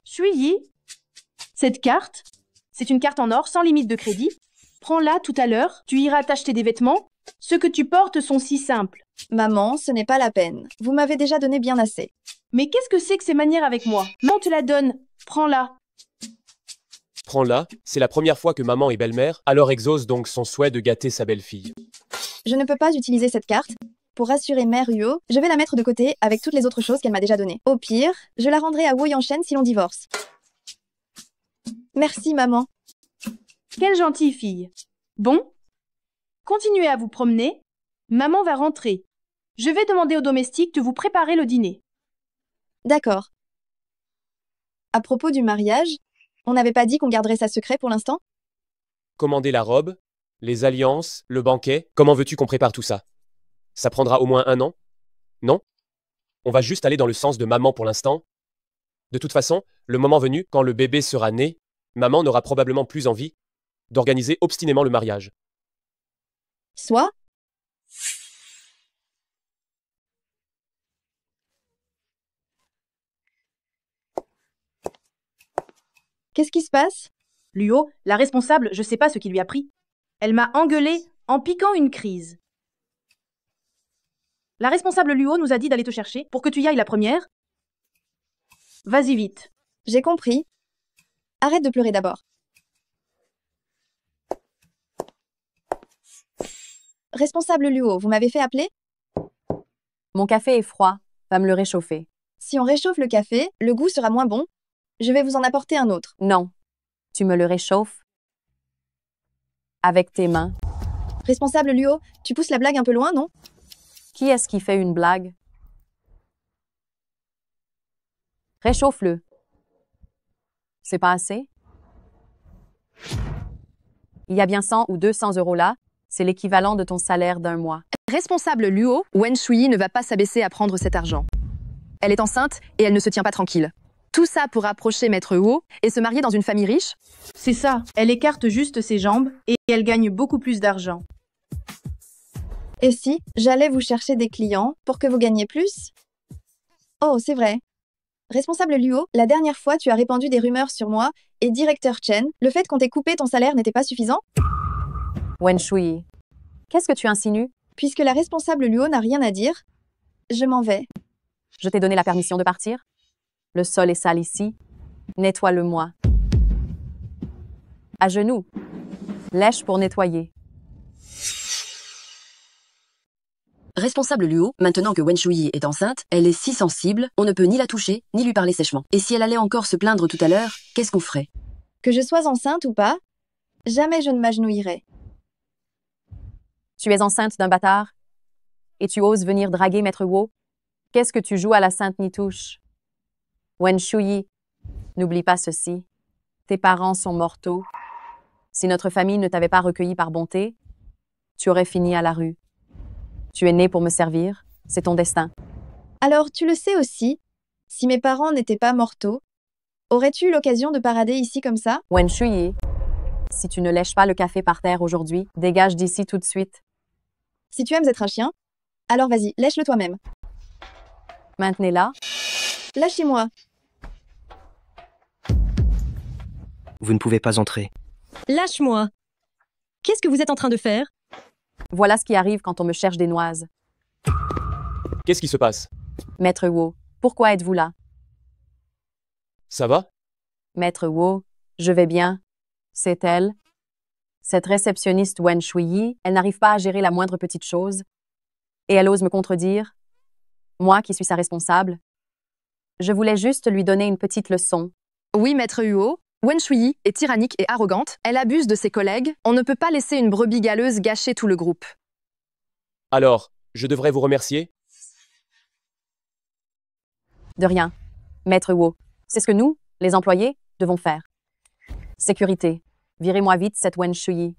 Shuyi, cette carte, c'est une carte en or sans limite de crédit. Prends-la tout à l'heure, tu iras t'acheter des vêtements. Ceux que tu portes sont si simples. Maman, ce n'est pas la peine. Vous m'avez déjà donné bien assez. Mais qu'est-ce que c'est que ces manières avec moi? Maman te la donne. Prends-la. Prends-la, c'est la première fois que maman et belle-mère, alors exauce donc son souhait de gâter sa belle-fille. Je ne peux pas utiliser cette carte. Pour rassurer Mère Huo, je vais la mettre de côté avec toutes les autres choses qu'elle m'a déjà données. Au pire, je la rendrai à Wu Yanshen si l'on divorce. Merci, maman. Quelle gentille fille. Bon, continuez à vous promener. Maman va rentrer. Je vais demander aux domestiques de vous préparer le dîner. D'accord. À propos du mariage, on n'avait pas dit qu'on garderait ça secret pour l'instant? Commander la robe, les alliances, le banquet, comment veux-tu qu'on prépare tout ça? Ça prendra au moins 1 an? Non? On va juste aller dans le sens de maman pour l'instant. De toute façon, le moment venu, quand le bébé sera né, maman n'aura probablement plus envie d'organiser obstinément le mariage. Soit. Qu'est-ce qui se passe? Luo, la responsable, je sais pas ce qui lui a pris. Elle m'a engueulée en piquant une crise. La responsable Luo nous a dit d'aller te chercher pour que tu y ailles la première. Vas-y vite. J'ai compris. Arrête de pleurer d'abord. Responsable Luo, vous m'avez fait appeler? Mon café est froid. Va me le réchauffer. Si on réchauffe le café, le goût sera moins bon. Je vais vous en apporter un autre. Non. Tu me le réchauffes avec tes mains. Responsable Luo, tu pousses la blague un peu loin, non? Qui est-ce qui fait une blague? Réchauffe-le. C'est pas assez? Il y a bien 100 ou 200 € là. C'est l'équivalent de ton salaire d'1 mois. Responsable Luo, Wen Shuyi ne va pas s'abaisser à prendre cet argent. Elle est enceinte et elle ne se tient pas tranquille. Tout ça pour approcher Maître Wu et se marier dans une famille riche? C'est ça, elle écarte juste ses jambes et elle gagne beaucoup plus d'argent. Et si j'allais vous chercher des clients pour que vous gagniez plus? Oh, c'est vrai. Responsable Luo, la dernière fois tu as répandu des rumeurs sur moi et directeur Chen, le fait qu'on t'ait coupé ton salaire n'était pas suffisant? Wen Shui, qu'est-ce que tu insinues? Puisque la responsable Luo n'a rien à dire, je m'en vais. Je t'ai donné la permission de partir? Le sol est sale ici. Nettoie-le-moi. À genoux. Lèche pour nettoyer. Responsable Luo, maintenant que Wen Shuyi est enceinte, elle est si sensible, on ne peut ni la toucher, ni lui parler sèchement. Et si elle allait encore se plaindre tout à l'heure, qu'est-ce qu'on ferait? Que je sois enceinte ou pas, jamais je ne m'agenouillerai. Tu es enceinte d'un bâtard? Et tu oses venir draguer Maître Wu? Qu'est-ce que tu joues à la Sainte Nitouche? Wen Shuyi, n'oublie pas ceci. Tes parents sont mortaux. Si notre famille ne t'avait pas recueilli par bonté, tu aurais fini à la rue. Tu es né pour me servir, c'est ton destin. Alors, tu le sais aussi, si mes parents n'étaient pas mortaux, aurais-tu eu l'occasion de parader ici comme ça? Wen Shuyi, si tu ne lèches pas le café par terre aujourd'hui, dégage d'ici tout de suite. Si tu aimes être un chien, alors vas-y, lèche-le toi-même. Maintenez-la. Lâchez-moi. Vous ne pouvez pas entrer. Lâche-moi. Qu'est-ce que vous êtes en train de faire? Voilà ce qui arrive quand on me cherche des noises. Qu'est-ce qui se passe? Maître Wu, pourquoi êtes-vous là? Ça va? Maître Wu, je vais bien. C'est elle. Cette réceptionniste Wen Shuyi, elle n'arrive pas à gérer la moindre petite chose. Et elle ose me contredire. Moi qui suis sa responsable. Je voulais juste lui donner une petite leçon. Oui, Maître Huo, Wen Shuyi est tyrannique et arrogante. Elle abuse de ses collègues. On ne peut pas laisser une brebis galeuse gâcher tout le groupe. Alors, je devrais vous remercier? De rien. Maître Wu, c'est ce que nous, les employés, devons faire. Sécurité. Virez-moi vite cette Wen Shuyi.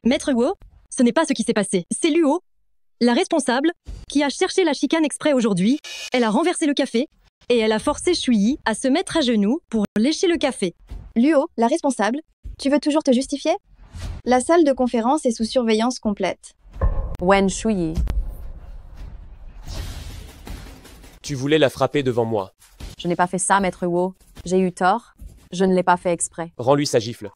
Maître Wu, ce n'est pas ce qui s'est passé. C'est Luo, la responsable, qui a cherché la chicane exprès aujourd'hui. Elle a renversé le café et elle a forcé Shuyi à se mettre à genoux pour lécher le café. Luo, la responsable, tu veux toujours te justifier? La salle de conférence est sous surveillance complète. Wen Shuyi. Tu voulais la frapper devant moi. Je n'ai pas fait ça, Maître Wu. J'ai eu tort. Je ne l'ai pas fait exprès. Rends-lui sa gifle.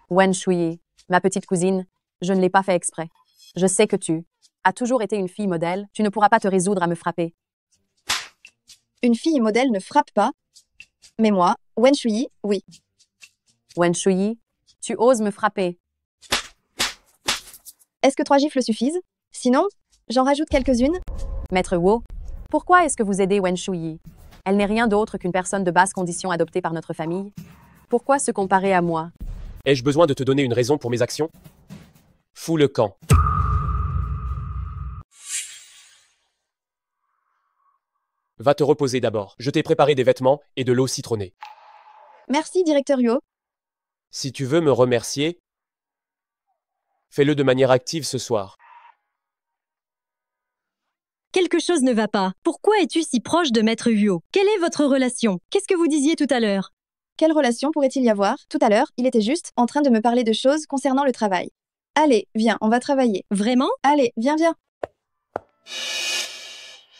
Wen Shuyi, ma petite cousine, je ne l'ai pas fait exprès. Je sais que tu as toujours été une fille modèle. Tu ne pourras pas te résoudre à me frapper. Une fille modèle ne frappe pas. Mais moi, Wen Shuyi, oui. Wen Shuyi, tu oses me frapper. Est-ce que 3 gifles suffisent? Sinon, j'en rajoute quelques-unes. Maître Wu, pourquoi est-ce que vous aidez Wen Shuyi? Elle n'est rien d'autre qu'une personne de basse condition adoptée par notre famille. Pourquoi se comparer à moi? Ai-je besoin de te donner une raison pour mes actions? Fous le camp. Va te reposer d'abord. Je t'ai préparé des vêtements et de l'eau citronnée. Merci, directeur Yo. Si tu veux me remercier, fais-le de manière active ce soir. Quelque chose ne va pas. Pourquoi es-tu si proche de Maître Huo? Quelle est votre relation? Qu'est-ce que vous disiez tout à l'heure? Quelle relation pourrait-il y avoir? Tout à l'heure, il était juste en train de me parler de choses concernant le travail. Allez, viens, on va travailler. Vraiment? Allez, viens.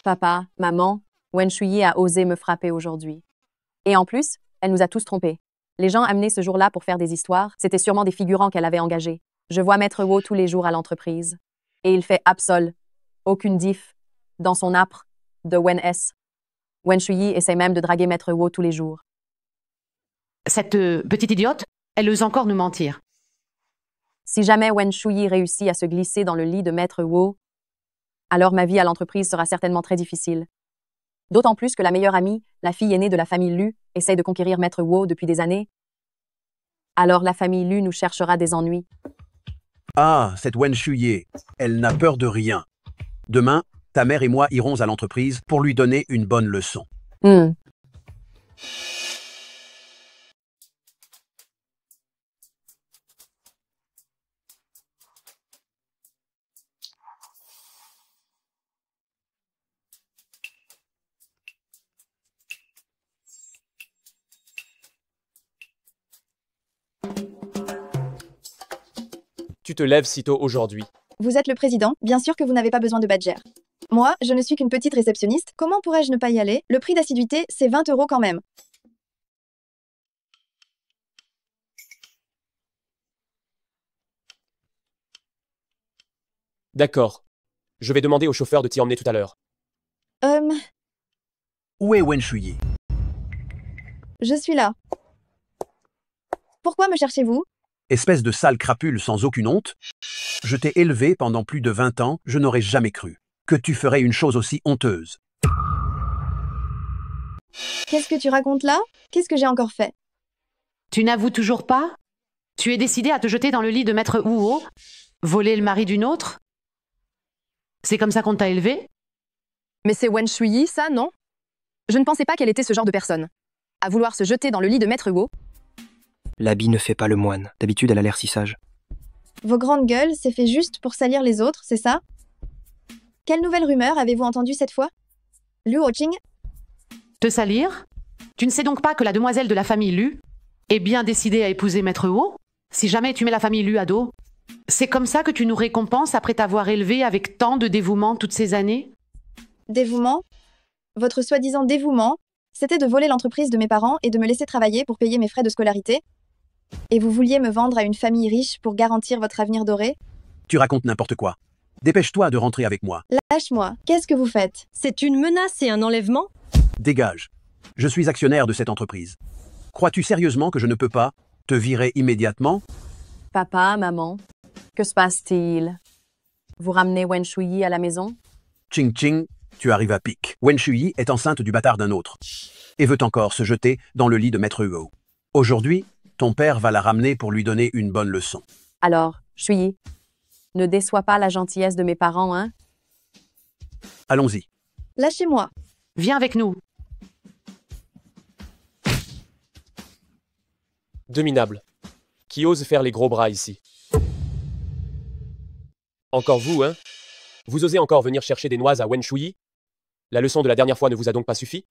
Papa, maman, Wen Shuyi a osé me frapper aujourd'hui. Et en plus, elle nous a tous trompés. Les gens amenés ce jour-là pour faire des histoires, c'était sûrement des figurants qu'elle avait engagés. Je vois Maître Wu tous les jours à l'entreprise. Et il fait absol, aucune diff, dans son âpre de Wen S. Wen Shuyi essaie même de draguer Maître Wu tous les jours. Cette petite idiote, elle ose encore nous mentir. Si jamais Wen Shuyi réussit à se glisser dans le lit de Maître Wu, alors ma vie à l'entreprise sera certainement très difficile. D'autant plus que la meilleure amie, la fille aînée de la famille Lu, essaie de conquérir Maître Wu depuis des années. Alors la famille Lu nous cherchera des ennuis. Ah, cette Wen Shuyi, elle n'a peur de rien. Demain, ta mère et moi irons à l'entreprise pour lui donner une bonne leçon. Tu te lèves si tôt aujourd'hui. Vous êtes le président, bien sûr que vous n'avez pas besoin de badger. Moi, je ne suis qu'une petite réceptionniste. Comment pourrais-je ne pas y aller? Le prix d'assiduité, c'est 20 € quand même. D'accord. Je vais demander au chauffeur de t'y emmener tout à l'heure. Où est Wen Shuyi? Je suis là. Pourquoi me cherchez-vous? Espèce de sale crapule sans aucune honte. Je t'ai élevé pendant plus de 20 ans, je n'aurais jamais cru que tu ferais une chose aussi honteuse. Qu'est-ce que tu racontes là? Qu'est-ce que j'ai encore fait? Tu n'avoues toujours pas? Tu es décidé à te jeter dans le lit de Maître Huo? Voler le mari d'une autre? C'est comme ça qu'on t'a élevé? Mais c'est Wen Shuyi, ça, non? Je ne pensais pas qu'elle était ce genre de personne. À vouloir se jeter dans le lit de Maître Hugo. L'habit ne fait pas le moine. D'habitude, elle a l'air si sage. Vos grandes gueules, c'est fait juste pour salir les autres, c'est ça? Quelle nouvelle rumeur avez-vous entendue cette fois? Lu Hoqing? Te salir? Tu ne sais donc pas que la demoiselle de la famille Lu est bien décidée à épouser Maître Hugo? Si jamais tu mets la famille Lu à dos, c'est comme ça que tu nous récompenses après t'avoir élevé avec tant de dévouement toutes ces années? Dévouement? Votre soi-disant dévouement, c'était de voler l'entreprise de mes parents et de me laisser travailler pour payer mes frais de scolarité? Et vous vouliez me vendre à une famille riche pour garantir votre avenir doré? Tu racontes n'importe quoi. Dépêche-toi de rentrer avec moi. Lâche-moi, qu'est-ce que vous faites? C'est une menace et un enlèvement? Dégage. Je suis actionnaire de cette entreprise. Crois-tu sérieusement que je ne peux pas te virer immédiatement? Papa, maman, que se passe-t-il? Vous ramenez Wen Shuyi à la maison? Ching Ching, tu arrives à pic. Wen Shuyi est enceinte du bâtard d'un autre et veut encore se jeter dans le lit de Maître Hugo. Aujourd'hui, ton père va la ramener pour lui donner une bonne leçon. Alors, Shuyi, ne déçois pas la gentillesse de mes parents, hein? Allons-y. Lâchez-moi. Viens avec nous. Deux minables. Qui ose faire les gros bras ici? Encore vous, hein? Vous osez encore venir chercher des noix à Wen Shuyi? La leçon de la dernière fois ne vous a donc pas suffi?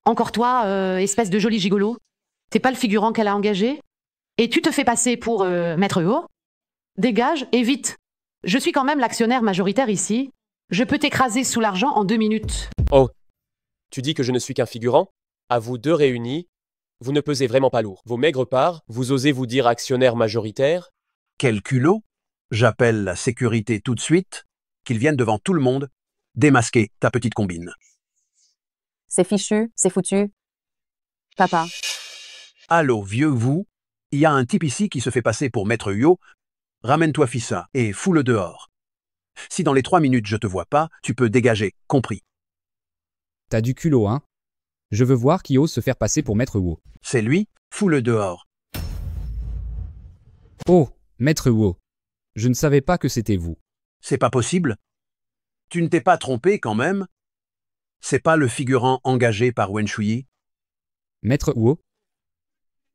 Encore toi, espèce de joli gigolo. T'es pas le figurant qu'elle a engagé? Et tu te fais passer pour Maître Hugo? Dégage et vite. Je suis quand même l'actionnaire majoritaire ici. Je peux t'écraser sous l'argent en 2 minutes. Oh, tu dis que je ne suis qu'un figurant? À vous deux réunis, vous ne pesez vraiment pas lourd. Vos maigres parts, vous osez vous dire actionnaire majoritaire? Quel culot! J'appelle la sécurité tout de suite, qu'ils viennent devant tout le monde démasquer ta petite combine. C'est fichu, c'est foutu. Papa. Allô, vieux vous, il y a un type ici qui se fait passer pour Maître Hugo. Ramène-toi Fissa et fous-le dehors. Si dans les 3 minutes je te vois pas, tu peux dégager, compris. T'as du culot, hein? Je veux voir qui ose se faire passer pour Maître Hugo. C'est lui, fous-le dehors. Oh, Maître Hugo. Je ne savais pas que c'était vous. C'est pas possible. Tu ne t'es pas trompé quand même? C'est pas le figurant engagé par Wen Shuyi? Maître Hugo?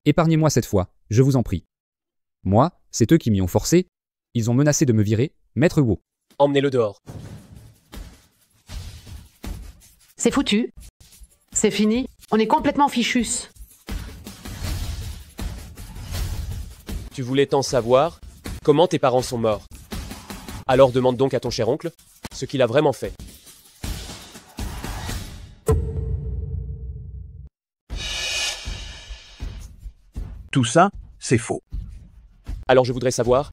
Épargnez-moi cette fois, je vous en prie. Moi, c'est eux qui m'y ont forcé. Ils ont menacé de me virer, Maître Hugo. Emmenez-le dehors. C'est foutu. C'est fini. On est complètement fichus. Tu voulais tant savoir comment tes parents sont morts. Alors demande donc à ton cher oncle ce qu'il a vraiment fait. Tout ça, c'est faux. Alors je voudrais savoir,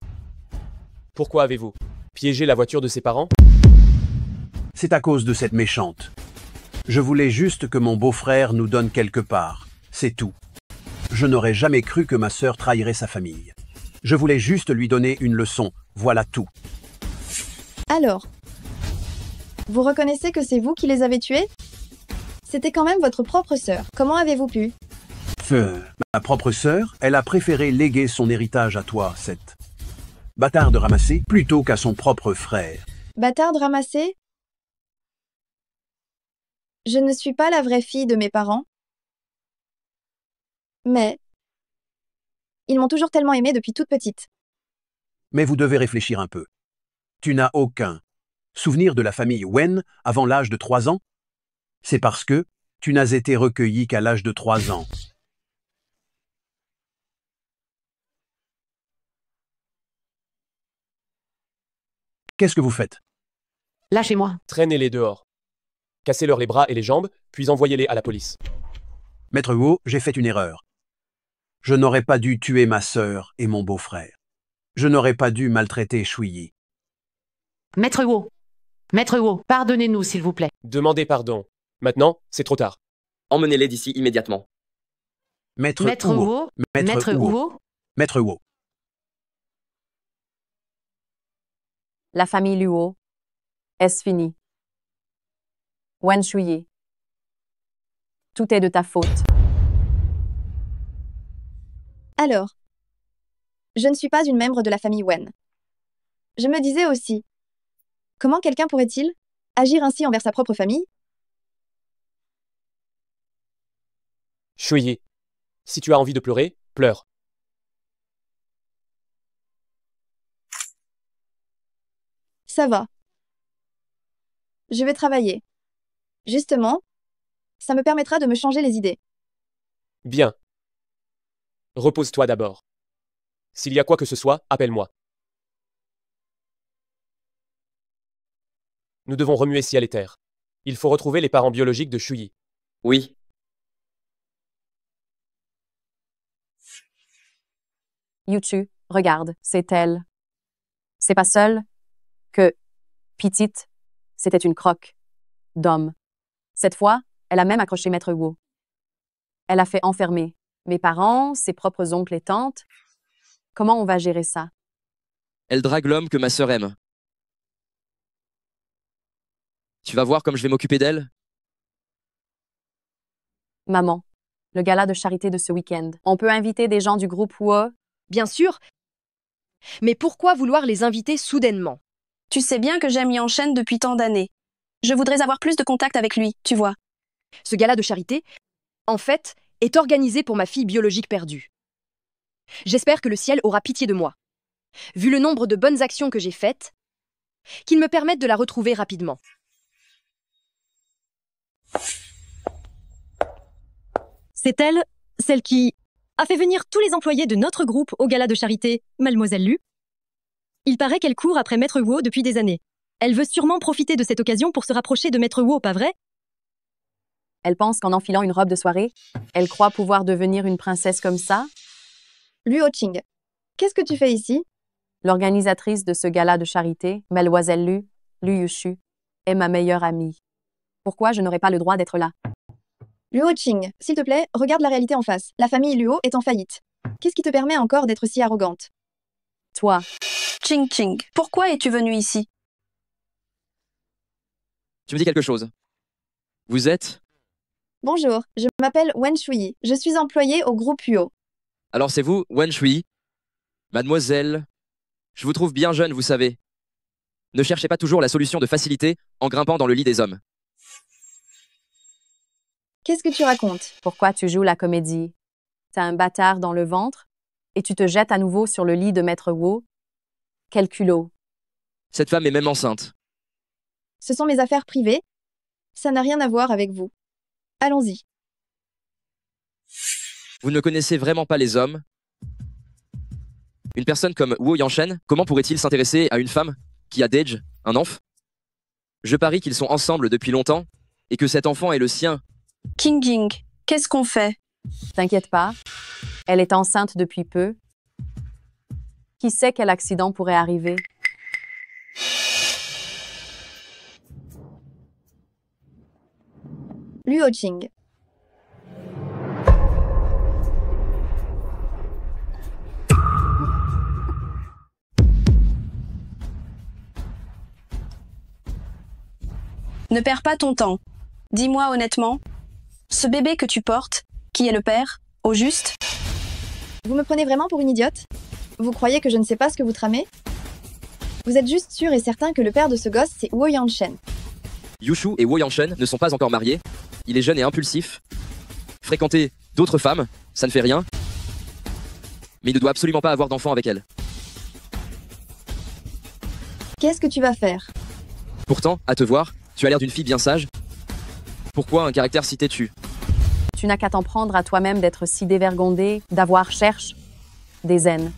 pourquoi avez-vous piégé la voiture de ses parents? C'est à cause de cette méchante. Je voulais juste que mon beau-frère nous donne quelque part. C'est tout. Je n'aurais jamais cru que ma sœur trahirait sa famille. Je voulais juste lui donner une leçon. Voilà tout. Alors, vous reconnaissez que c'est vous qui les avez tués? C'était quand même votre propre sœur. Comment avez-vous pu? Ma propre sœur, elle a préféré léguer son héritage à toi, cette bâtarde ramassée, plutôt qu'à son propre frère. Bâtarde ramassée? Je ne suis pas la vraie fille de mes parents. Mais ils m'ont toujours tellement aimée depuis toute petite. Mais vous devez réfléchir un peu. Tu n'as aucun souvenir de la famille Wen avant l'âge de 3 ans? C'est parce que tu n'as été recueilli qu'à l'âge de 3 ans. Qu'est-ce que vous faites? Lâchez-moi. Traînez-les dehors. Cassez-leur les bras et les jambes, puis envoyez-les à la police. Maître Hugo, j'ai fait une erreur. Je n'aurais pas dû tuer ma sœur et mon beau-frère. Je n'aurais pas dû maltraiter Shuyi. Maître Hugo. Maître Hugo, pardonnez-nous, s'il vous plaît. Demandez pardon. Maintenant, c'est trop tard. Emmenez-les d'ici immédiatement. Maître Hugo. Hugo. Maître Hugo. Maître Hugo. La famille Luo. Est-ce fini? Wen Shuyi. Tout est de ta faute. Alors, Je ne suis pas une membre de la famille Wen. Je me disais aussi, comment quelqu'un pourrait-il agir ainsi envers sa propre famille? Shuyi, si tu as envie de pleurer, pleure. Ça va. Je vais travailler. Justement, ça me permettra de me changer les idées. Bien. Repose-toi d'abord. S'il y a quoi que ce soit, appelle-moi. Nous devons remuer ciel et terre. Il faut retrouver les parents biologiques de Shuyi. Oui. Yuchu, regarde, c'est elle. C'est pas seul que petite, c'était une croque d'homme. Cette fois, elle a même accroché Maître Wu. Elle a fait enfermer mes parents, ses propres oncles et tantes. Comment on va gérer ça? Elle drague l'homme que ma sœur aime. Tu vas voir comme je vais m'occuper d'elle? Maman, le gala de charité de ce week-end. On peut inviter des gens du groupe Wu? Bien sûr. Mais pourquoi vouloir les inviter soudainement? Tu sais bien que j'aime Yanshen depuis tant d'années. Je voudrais avoir plus de contact avec lui, tu vois. Ce gala de charité, en fait, est organisé pour ma fille biologique perdue. J'espère que le ciel aura pitié de moi, vu le nombre de bonnes actions que j'ai faites, qu'il me permette de la retrouver rapidement. C'est elle, celle qui a fait venir tous les employés de notre groupe au gala de charité, Mademoiselle Lu. Il paraît qu'elle court après Maître Wu depuis des années. Elle veut sûrement profiter de cette occasion pour se rapprocher de Maître Wu, pas vrai? Elle pense qu'en enfilant une robe de soirée, elle croit pouvoir devenir une princesse comme ça? Lu Ho-Ching, qu'est-ce que tu fais ici? L'organisatrice de ce gala de charité, Mademoiselle Lu, Lu Yushu, est ma meilleure amie. Pourquoi je n'aurais pas le droit d'être là? Lu Ho-Ching, s'il te plaît, regarde la réalité en face. La famille Luo est en faillite. Qu'est-ce qui te permet encore d'être si arrogante? Toi. Ching Ching, pourquoi es-tu venu ici? Tu me dis quelque chose. Vous êtes? Bonjour, je m'appelle Wen Shuyi. Je suis employée au groupe Uo. Alors c'est vous, Wen Shui? Mademoiselle, je vous trouve bien jeune, vous savez. Ne cherchez pas toujours la solution de facilité en grimpant dans le lit des hommes. Qu'est-ce que tu racontes? Pourquoi tu joues la comédie? T'as un bâtard dans le ventre et tu te jettes à nouveau sur le lit de Maître Wu? Quel culot! Cette femme est même enceinte. Ce sont mes affaires privées. Ça n'a rien à voir avec vous. Allons-y. Vous ne connaissez vraiment pas les hommes. Une personne comme Wu Yanshen, comment pourrait-il s'intéresser à une femme qui a Deij, un enfant? Je parie qu'ils sont ensemble depuis longtemps et que cet enfant est le sien. King Jing, qu'est-ce qu'on fait? T'inquiète pas, elle est enceinte depuis peu. Qui sait quel accident pourrait arriver? Lu Ho-Ching. Ne perds pas ton temps. Dis-moi honnêtement, ce bébé que tu portes, qui est le père, au juste? Vous me prenez vraiment pour une idiote? Vous croyez que je ne sais pas ce que vous tramez? Vous êtes juste sûr et certain que le père de ce gosse, c'est Wu Yanshen. Yushu et Wu Yanshen ne sont pas encore mariés. Il est jeune et impulsif. Fréquenter d'autres femmes, ça ne fait rien. Mais il ne doit absolument pas avoir d'enfant avec elle. Qu'est-ce que tu vas faire? Pourtant, à te voir, tu as l'air d'une fille bien sage. Pourquoi un caractère si têtu? Tu n'as qu'à t'en prendre à toi-même d'être si dévergondé, d'avoir cherché des haines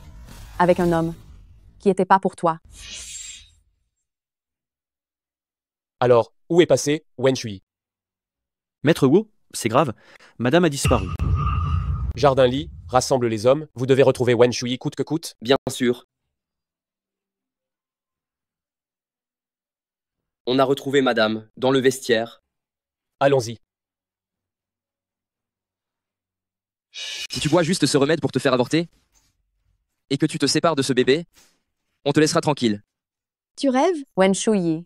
avec un homme qui n'était pas pour toi. Alors, où est passé Wen Shui? Maître Wu, c'est grave. Madame a disparu. Jardin Li, rassemble les hommes. Vous devez retrouver Wen Shui coûte que coûte. Bien sûr. On a retrouvé madame, dans le vestiaire. Allons-y. Si tu bois juste ce remède pour te faire avorter, et que tu te sépares de ce bébé, on te laissera tranquille. Tu rêves? Wen Shuyi,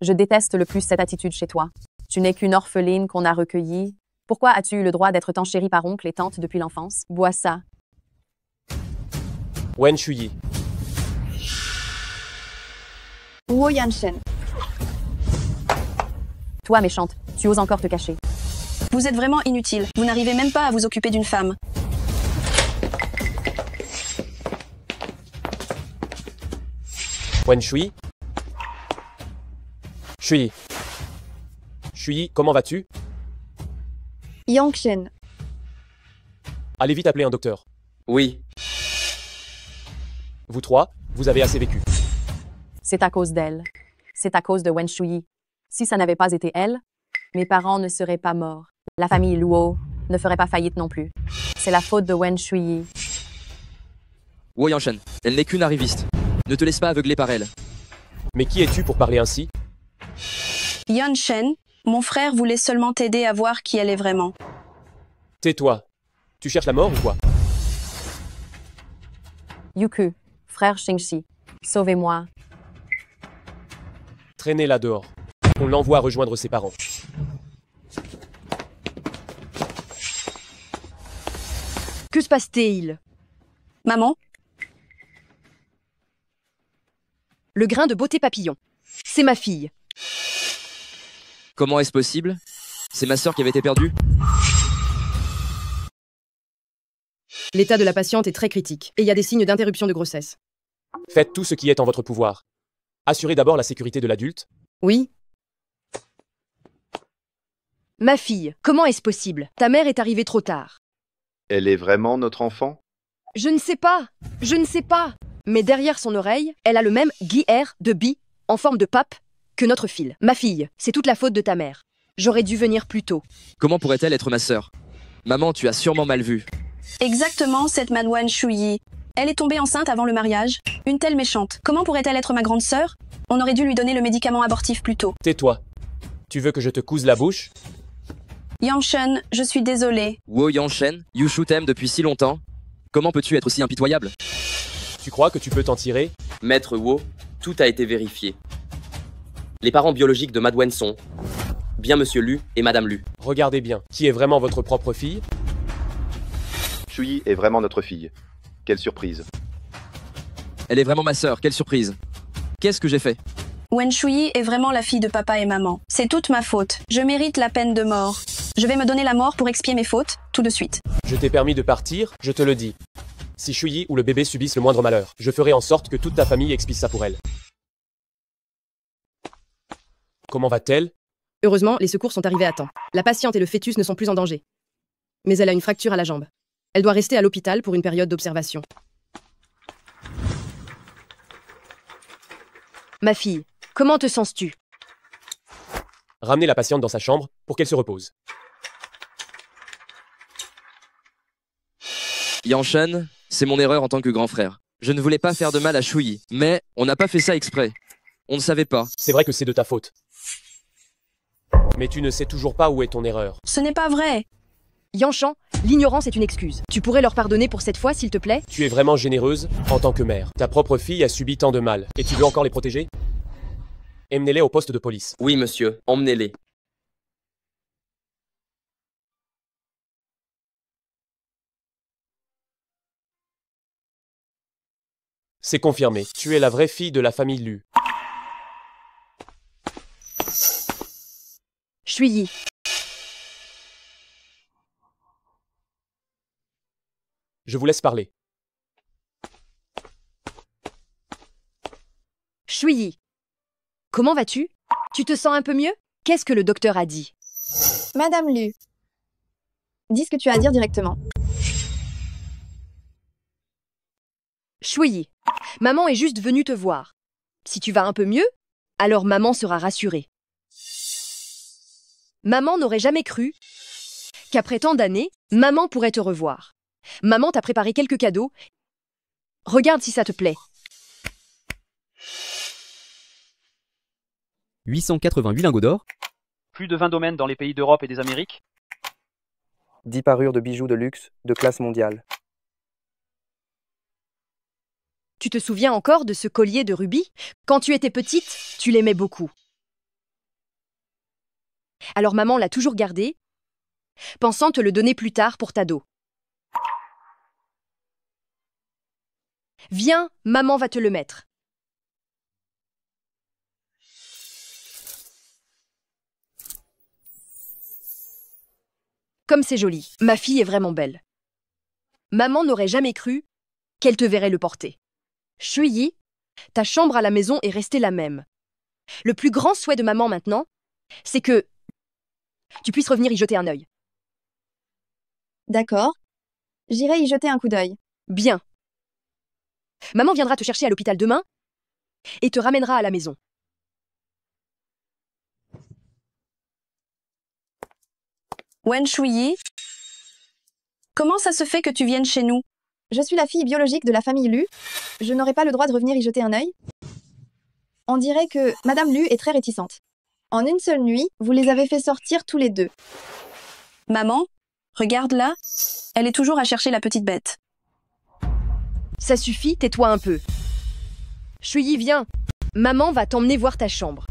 je déteste le plus cette attitude chez toi. Tu n'es qu'une orpheline qu'on a recueillie. Pourquoi as-tu eu le droit d'être tant chérie par oncle et tante depuis l'enfance? Bois ça. Wen Shuyi. Wu Yanshen. Toi, méchante, tu oses encore te cacher. Vous êtes vraiment inutile. Vous n'arrivez même pas à vous occuper d'une femme. Wen Shuyi. Shuyi. Shuyi, comment vas-tu? Yangshen. Allez vite appeler un docteur. Oui, Vous trois, vous avez assez vécu. c'est à cause d'elle. C'est à cause de Wen Shuyi. Si ça n'avait pas été elle, mes parents ne seraient pas morts. La famille Luo ne ferait pas faillite non plus. C'est la faute de Wen Shuyi. Wo Yanshen, elle n'est qu'une arriviste. Ne te laisse pas aveugler par elle. Mais qui es-tu pour parler ainsi? Yanshen, mon frère voulait seulement t'aider à voir qui elle est vraiment. Tais-toi. Tu cherches la mort ou quoi? Yuku, frère Shingxi, sauvez-moi. Traînez-la dehors. On l'envoie rejoindre ses parents. Que se passe-t-il? Maman? Le grain de beauté papillon. C'est ma fille. Comment est-ce possible? C'est ma sœur qui avait été perdue? L'état de la patiente est très critique et il y a des signes d'interruption de grossesse. Faites tout ce qui est en votre pouvoir. Assurez d'abord la sécurité de l'adulte. Oui? Ma fille, comment est-ce possible? Ta mère est arrivée trop tard. Elle est vraiment notre enfant? Je ne sais pas. Je ne sais pas. Mais derrière son oreille, elle a le même guière de bi en forme de pape que notre fille. Ma fille, c'est toute la faute de ta mère. J'aurais dû venir plus tôt. Comment pourrait-elle être ma sœur? Maman, tu as sûrement mal vu. Exactement, cette Wen Shuyi. Elle est tombée enceinte avant le mariage. Une telle méchante. Comment pourrait-elle être ma grande sœur? On aurait dû lui donner le médicament abortif plus tôt. Tais-toi. Tu veux que je te couse la bouche? Yanshen, je suis désolée. Wo Yanshen, Yushu t'aime depuis si longtemps. Comment peux-tu être aussi impitoyable? Tu crois que tu peux t'en tirer? Maître Wo, tout a été vérifié. Les parents biologiques de Madwen sont bien Monsieur Lu et Madame Lu. Regardez bien. Qui est vraiment votre propre fille? Shuyi est vraiment notre fille. Quelle surprise. Elle est vraiment ma sœur, quelle surprise. Qu'est-ce que j'ai fait? Wen Shuyi est vraiment la fille de papa et maman. C'est toute ma faute. Je mérite la peine de mort. Je vais me donner la mort pour expier mes fautes, tout de suite. Je t'ai permis de partir, je te le dis. Si Shuyi ou le bébé subissent le moindre malheur, je ferai en sorte que toute ta famille expie ça pour elle. Comment va-t-elle? Heureusement, les secours sont arrivés à temps. La patiente et le fœtus ne sont plus en danger. Mais elle a une fracture à la jambe. Elle doit rester à l'hôpital pour une période d'observation. Ma fille, comment te sens-tu? Ramenez la patiente dans sa chambre pour qu'elle se repose. Yanshen, c'est mon erreur en tant que grand frère. Je ne voulais pas faire de mal à Shuyi, mais on n'a pas fait ça exprès. On ne savait pas. C'est vrai que c'est de ta faute. Mais tu ne sais toujours pas où est ton erreur. Ce n'est pas vrai. Yanshan, l'ignorance est une excuse. Tu pourrais leur pardonner pour cette fois, s'il te plaît? Tu es vraiment généreuse en tant que mère. Ta propre fille a subi tant de mal. Et tu veux encore les protéger? Emmenez-les au poste de police. Oui, monsieur, emmenez-les. C'est confirmé. Tu es la vraie fille de la famille Lu. Shuyi. Je vous laisse parler. Shuyi. Comment vas-tu? Tu te sens un peu mieux? Qu'est-ce que le docteur a dit? Madame Lu. Dis ce que tu as à dire directement. Shuyi, maman est juste venue te voir. Si tu vas un peu mieux, alors maman sera rassurée. Maman n'aurait jamais cru qu'après tant d'années, maman pourrait te revoir. Maman t'a préparé quelques cadeaux. Regarde si ça te plaît. 888 lingots d'or. Plus de 20 domaines dans les pays d'Europe et des Amériques. 10 parures de bijoux de luxe de classe mondiale. Tu te souviens encore de ce collier de rubis? Quand tu étais petite, tu l'aimais beaucoup. Alors maman l'a toujours gardé, pensant te le donner plus tard pour ta dot. Viens, maman va te le mettre. Comme c'est joli, ma fille est vraiment belle. Maman n'aurait jamais cru qu'elle te verrait le porter. Shuyi, ta chambre à la maison est restée la même. Le plus grand souhait de maman maintenant, c'est que tu puisses revenir y jeter un œil. D'accord. J'irai y jeter un coup d'œil. Bien. Maman viendra te chercher à l'hôpital demain et te ramènera à la maison. Wen Shuyi, comment ça se fait que tu viennes chez nous? Je suis la fille biologique de la famille Lu. Je n'aurai pas le droit de revenir y jeter un œil? On dirait que Madame Lu est très réticente. En une seule nuit, vous les avez fait sortir tous les deux. Maman, regarde là. Elle est toujours à chercher la petite bête. Ça suffit, tais-toi un peu. Shuyi, viens. Maman va t'emmener voir ta chambre.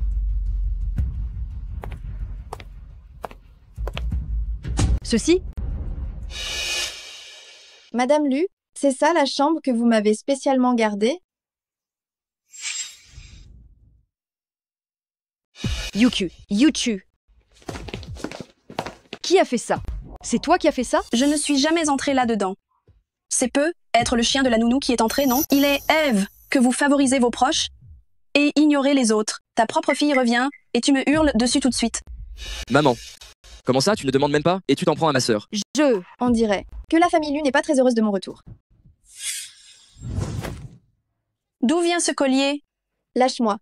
Ceci? Madame Lu, c'est ça la chambre que vous m'avez spécialement gardée? Yuchu. Qui a fait ça? C'est toi qui as fait ça? Je ne suis jamais entrée là-dedans. C'est peu être le chien de la nounou qui est entré, non? Il est Eve que vous favorisez vos proches et ignorez les autres. Ta propre fille revient et tu me hurles dessus tout de suite. Maman, comment ça, tu ne demandes même pas et tu t'en prends à ma sœur? On dirait que la famille Lu n'est pas très heureuse de mon retour. D'où vient ce collier? Lâche-moi.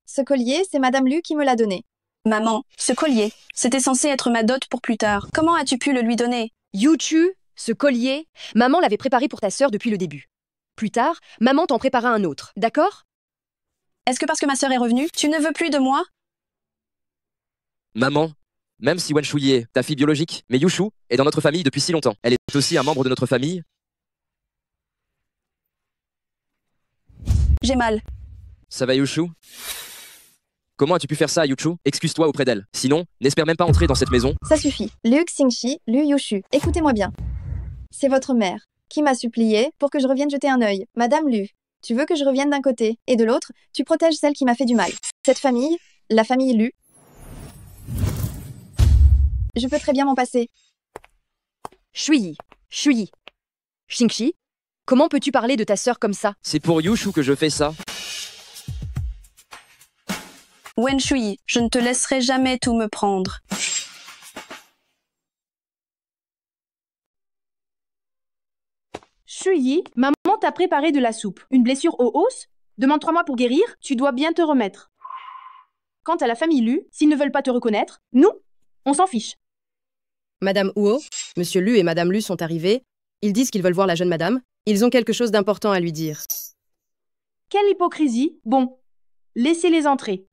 Ce collier, c'est Madame Lu qui me l'a donné. Maman, ce collier, c'était censé être ma dot pour plus tard. Comment as-tu pu le lui donner? Yuchu, ce collier, maman l'avait préparé pour ta sœur depuis le début. Plus tard, maman t'en prépara un autre, d'accord? Est-ce que parce que ma sœur est revenue, tu ne veux plus de moi? Maman, même si Wen Shuyi est ta fille biologique, mais Yushu est dans notre famille depuis si longtemps. Elle est aussi un membre de notre famille. J'ai mal. Ça va, Yushu? Comment as-tu pu faire ça à Yuchu? Excuse-toi auprès d'elle. Sinon, n'espère même pas entrer dans cette maison. Ça suffit. Liu Xingxi, Liu Yushu, écoutez-moi bien. C'est votre mère qui m'a supplié pour que je revienne jeter un œil. Madame Lu, tu veux que je revienne d'un côté, et de l'autre, tu protèges celle qui m'a fait du mal. Cette famille, la famille Lu, je peux très bien m'en passer. Shuyi. Xingxi, comment peux-tu parler de ta sœur comme ça? C'est pour Yushu que je fais ça. Wen Shuyi, je ne te laisserai jamais tout me prendre. Shuyi, maman t'a préparé de la soupe. Une blessure au os? Demande 3 mois pour guérir, tu dois bien te remettre. Quant à la famille Lu, s'ils ne veulent pas te reconnaître, nous, on s'en fiche. Madame Huo, Monsieur Lu et Madame Lu sont arrivés. Ils disent qu'ils veulent voir la jeune madame. Ils ont quelque chose d'important à lui dire. Quelle hypocrisie! Bon, laissez-les entrer.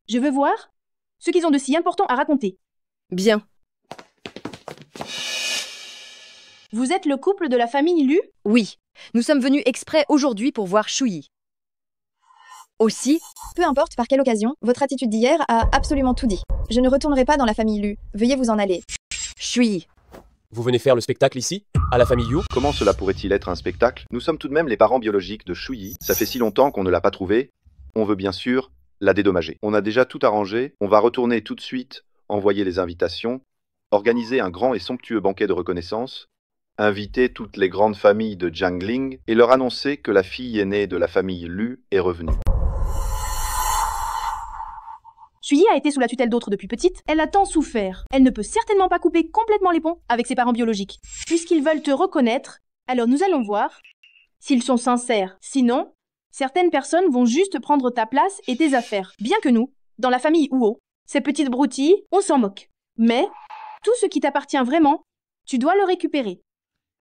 Je veux voir ce qu'ils ont de si important à raconter. Bien. Vous êtes le couple de la famille Lu? Oui, nous sommes venus exprès aujourd'hui pour voir Shuyi. Aussi, peu importe par quelle occasion, votre attitude d'hier a absolument tout dit. Je ne retournerai pas dans la famille Lu. Veuillez vous en aller. Shuyi. Vous venez faire le spectacle ici, à la famille Yu? Comment cela pourrait-il être un spectacle? Nous sommes tout de même les parents biologiques de Shuyi. Ça fait si longtemps qu'on ne l'a pas trouvée. On veut bien sûr la dédommager. On a déjà tout arrangé. On va retourner tout de suite, envoyer les invitations, organiser un grand et somptueux banquet de reconnaissance, inviter toutes les grandes familles de Jiangling et leur annoncer que la fille aînée de la famille Lu est revenue. Shuyi a été sous la tutelle d'autres depuis petite. Elle a tant souffert. Elle ne peut certainement pas couper complètement les ponts avec ses parents biologiques. Puisqu'ils veulent te reconnaître, alors nous allons voir s'ils sont sincères. Sinon, certaines personnes vont juste prendre ta place et tes affaires. Bien que nous, dans la famille Huo, ces petites broutilles, on s'en moque. Mais, tout ce qui t'appartient vraiment, tu dois le récupérer.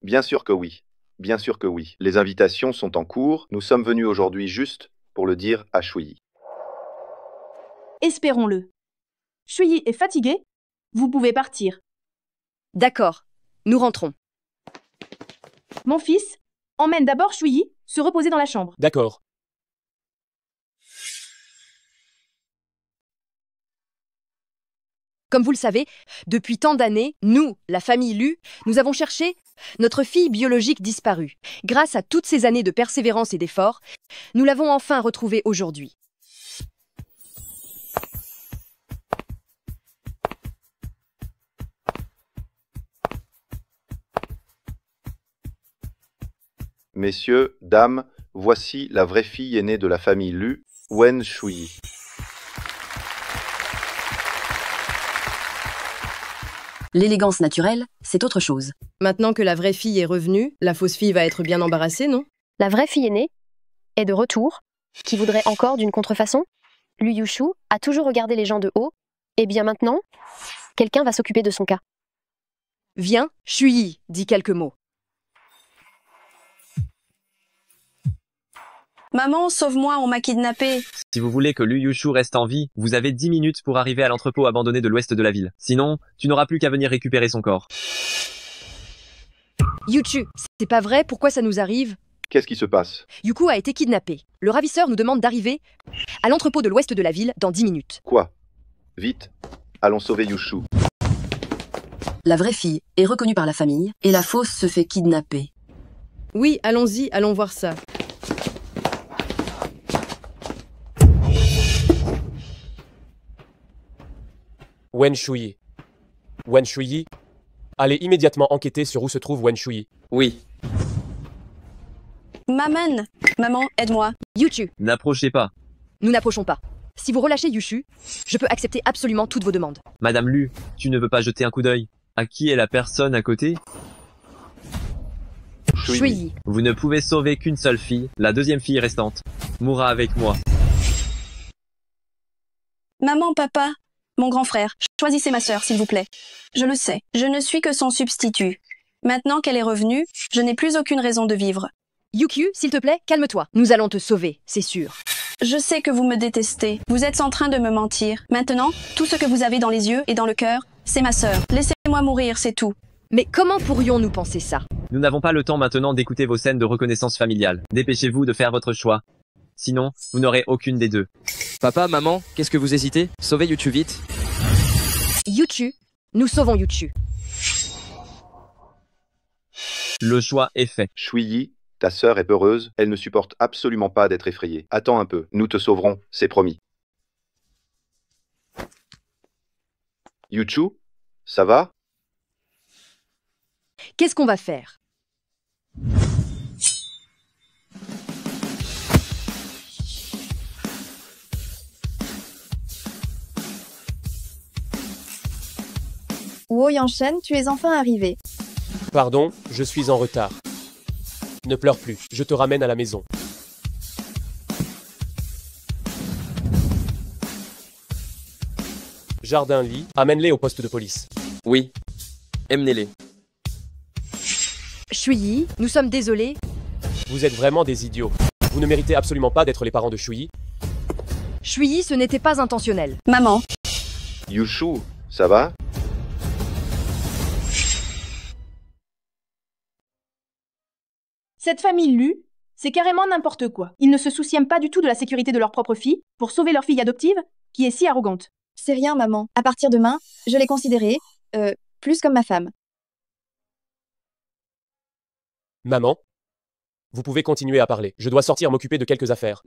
Bien sûr que oui. Bien sûr que oui. Les invitations sont en cours. Nous sommes venus aujourd'hui juste pour le dire à Shuyi. Espérons-le. Shuyi est fatigué. Vous pouvez partir. D'accord. Nous rentrons. Mon fils, emmène d'abord Shuyi se reposer dans la chambre. D'accord. Comme vous le savez, depuis tant d'années, nous, la famille Lu, nous avons cherché Notre fille biologique disparue. Grâce à toutes ces années de persévérance et d'efforts, nous l'avons enfin retrouvée aujourd'hui. Messieurs, dames, voici la vraie fille aînée de la famille Lu, Wen Shui. L'élégance naturelle, c'est autre chose. Maintenant que la vraie fille est revenue, la fausse fille va être bien embarrassée, non? La vraie fille aînée est de retour. Qui voudrait encore d'une contrefaçon? Lu Yushu a toujours regardé les gens de haut. Et bien maintenant, quelqu'un va s'occuper de son cas. Viens, Shui, dis quelques mots. Maman, sauve-moi, on m'a kidnappé. Si vous voulez que Lu Yushu reste en vie, vous avez 10 minutes pour arriver à l'entrepôt abandonné de l'ouest de la ville. Sinon, tu n'auras plus qu'à venir récupérer son corps. Yuchu, c'est pas vrai, pourquoi ça nous arrive? Qu'est-ce qui se passe? Yuku a été kidnappé. Le ravisseur nous demande d'arriver à l'entrepôt de l'ouest de la ville dans 10 minutes. Quoi? Vite, allons sauver Yushu. La vraie fille est reconnue par la famille et la fausse se fait kidnapper. Oui, allons-y, allons voir ça. Wen Shui. Wen Shui. Allez immédiatement enquêter sur où se trouve Wen Shui. Oui. Maman, aide-moi. Yuchu, N'approchez pas. nous n'approchons pas. Si vous relâchez Yushu, je peux accepter absolument toutes vos demandes. Madame Lu, tu ne veux pas jeter un coup d'œil? À qui est la personne à côté? Shui. Vous ne pouvez sauver qu'une seule fille, la deuxième fille restante mourra avec moi. Maman, papa, mon grand frère, choisissez ma sœur, s'il vous plaît. Je le sais, je ne suis que son substitut. Maintenant qu'elle est revenue, je n'ai plus aucune raison de vivre. Yukyu, s'il te plaît, calme-toi. Nous allons te sauver, c'est sûr. Je sais que vous me détestez. Vous êtes en train de me mentir. Maintenant, tout ce que vous avez dans les yeux et dans le cœur, c'est ma sœur. Laissez-moi mourir, c'est tout. Mais comment pourrions-nous penser ça? Nous n'avons pas le temps maintenant d'écouter vos scènes de reconnaissance familiale. Dépêchez-vous de faire votre choix. Sinon, vous n'aurez aucune des deux. Papa, maman, qu'est-ce que vous hésitez? Sauvez Yuchu vite. Yuchu, nous sauvons Yuchu. Le choix est fait. Shui, ta sœur est peureuse, elle ne supporte absolument pas d'être effrayée. Attends un peu, nous te sauverons, c'est promis. Yuchu, ça va? Qu'est-ce qu'on va faire? Wo Yanshen, tu es enfin arrivé. Pardon, je suis en retard. Ne pleure plus, je te ramène à la maison. Jardin-lit, amène-les au poste de police. Oui. Emmenez-les. Shui, nous sommes désolés. Vous êtes vraiment des idiots. Vous ne méritez absolument pas d'être les parents de Shui. Shui, ce n'était pas intentionnel. Maman. Yushu, ça va? Cette famille Lu, c'est carrément n'importe quoi. Ils ne se soucient pas du tout de la sécurité de leur propre fille pour sauver leur fille adoptive, qui est si arrogante. C'est rien, maman. À partir de demain, je l'ai considérée, plus comme ma femme. Maman, vous pouvez continuer à parler. Je dois sortir m'occuper de quelques affaires.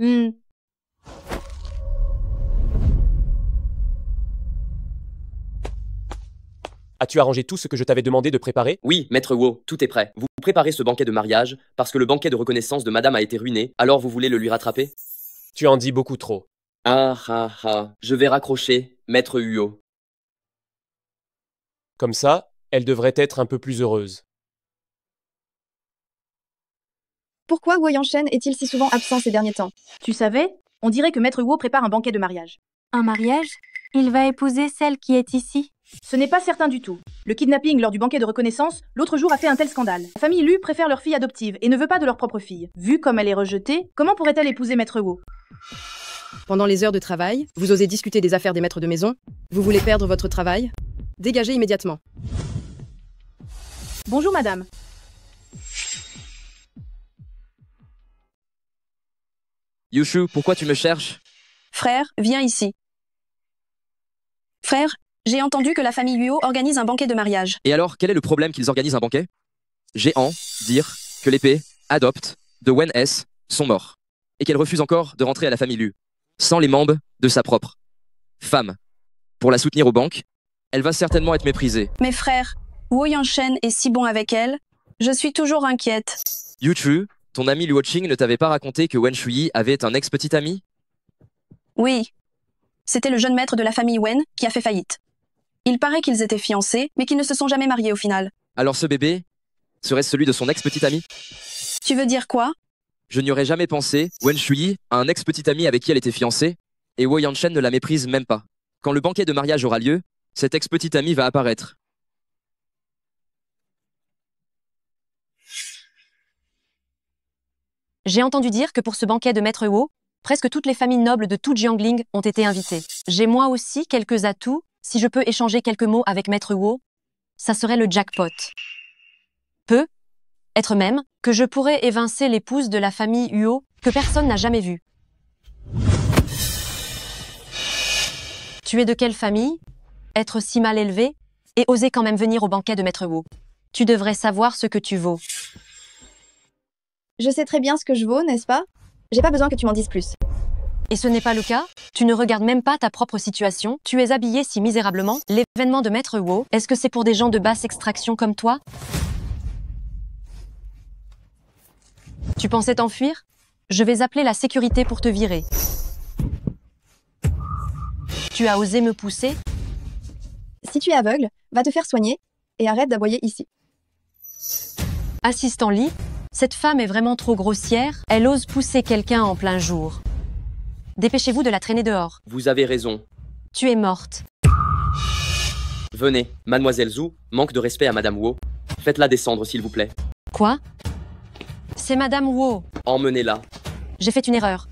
As-tu arrangé tout ce que je t'avais demandé de préparer? Oui, maître Wo, tout est prêt. Vous préparez ce banquet de mariage parce que le banquet de reconnaissance de madame a été ruiné, alors vous voulez le lui rattraper? Tu en dis beaucoup trop. Ah ah ah, je vais raccrocher, maître Huo. Comme ça, elle devrait être un peu plus heureuse. Pourquoi Wo Yanshen est-il si souvent absent ces derniers temps? Tu savais? On dirait que Maître Wo prépare un banquet de mariage. Un mariage? Il va épouser celle qui est ici? Ce n'est pas certain du tout. Le kidnapping lors du banquet de reconnaissance, l'autre jour a fait un tel scandale. La famille Lu préfère leur fille adoptive et ne veut pas de leur propre fille. Vu comme elle est rejetée, comment pourrait-elle épouser Maître Wo? Pendant les heures de travail, vous osez discuter des affaires des maîtres de maison? Vous voulez perdre votre travail? Dégagez immédiatement. Bonjour madame. Yushu, pourquoi tu me cherches? Frère, viens ici. Frère, j'ai entendu que la famille Luo organise un banquet de mariage. Et alors, quel est le problème qu'ils organisent un banquet? J'ai dire que l'épée, adopte, de Wen S sont morts. Et qu'elle refuse encore de rentrer à la famille Lu, sans les membres de sa propre femme. Pour la soutenir aux banques, elle va certainement être méprisée. Mes frères, Wu Yanshen est si bon avec elle. Je suis toujours inquiète. Yu Chu, ton ami Luo Qing ne t'avait pas raconté que Wen Shuyi avait un ex-petit ami? Oui. C'était le jeune maître de la famille Wen qui a fait faillite. Il paraît qu'ils étaient fiancés, mais qu'ils ne se sont jamais mariés au final. Alors ce bébé serait celui de son ex-petit ami? Tu veux dire quoi? Je n'y aurais jamais pensé. Wen Shuyi a un ex-petit ami avec qui elle était fiancée, et Wo Yanshen ne la méprise même pas. Quand le banquet de mariage aura lieu, cet ex-petit ami va apparaître. J'ai entendu dire que pour ce banquet de Maître Wo, presque toutes les familles nobles de tout Jiangling ont été invitées. J'ai moi aussi quelques atouts. Si je peux échanger quelques mots avec Maître Wo, ça serait le jackpot. Être même que je pourrais évincer l'épouse de la famille Huo que personne n'a jamais vue. Tu es de quelle famille? Être si mal élevé et oser quand même venir au banquet de Maître Wo. Tu devrais savoir ce que tu vaux. Je sais très bien ce que je vaux, n'est-ce pas? J'ai pas besoin que tu m'en dises plus. Et ce n'est pas le cas? Tu ne regardes même pas ta propre situation? Tu es habillé si misérablement? L'événement de Maître Wo, est-ce que c'est pour des gens de basse extraction comme toi? Tu pensais t'enfuir? Je vais appeler la sécurité pour te virer. Tu as osé me pousser? Si tu es aveugle, va te faire soigner et arrête d'aboyer ici. Assistant Lee, cette femme est vraiment trop grossière. Elle ose pousser quelqu'un en plein jour. Dépêchez-vous de la traîner dehors. Vous avez raison. Tu es morte. Venez, mademoiselle Zhu, manque de respect à madame Wo. Faites-la descendre, s'il vous plaît. Quoi? C'est Madame Wo. Emmenez-la. J'ai fait une erreur.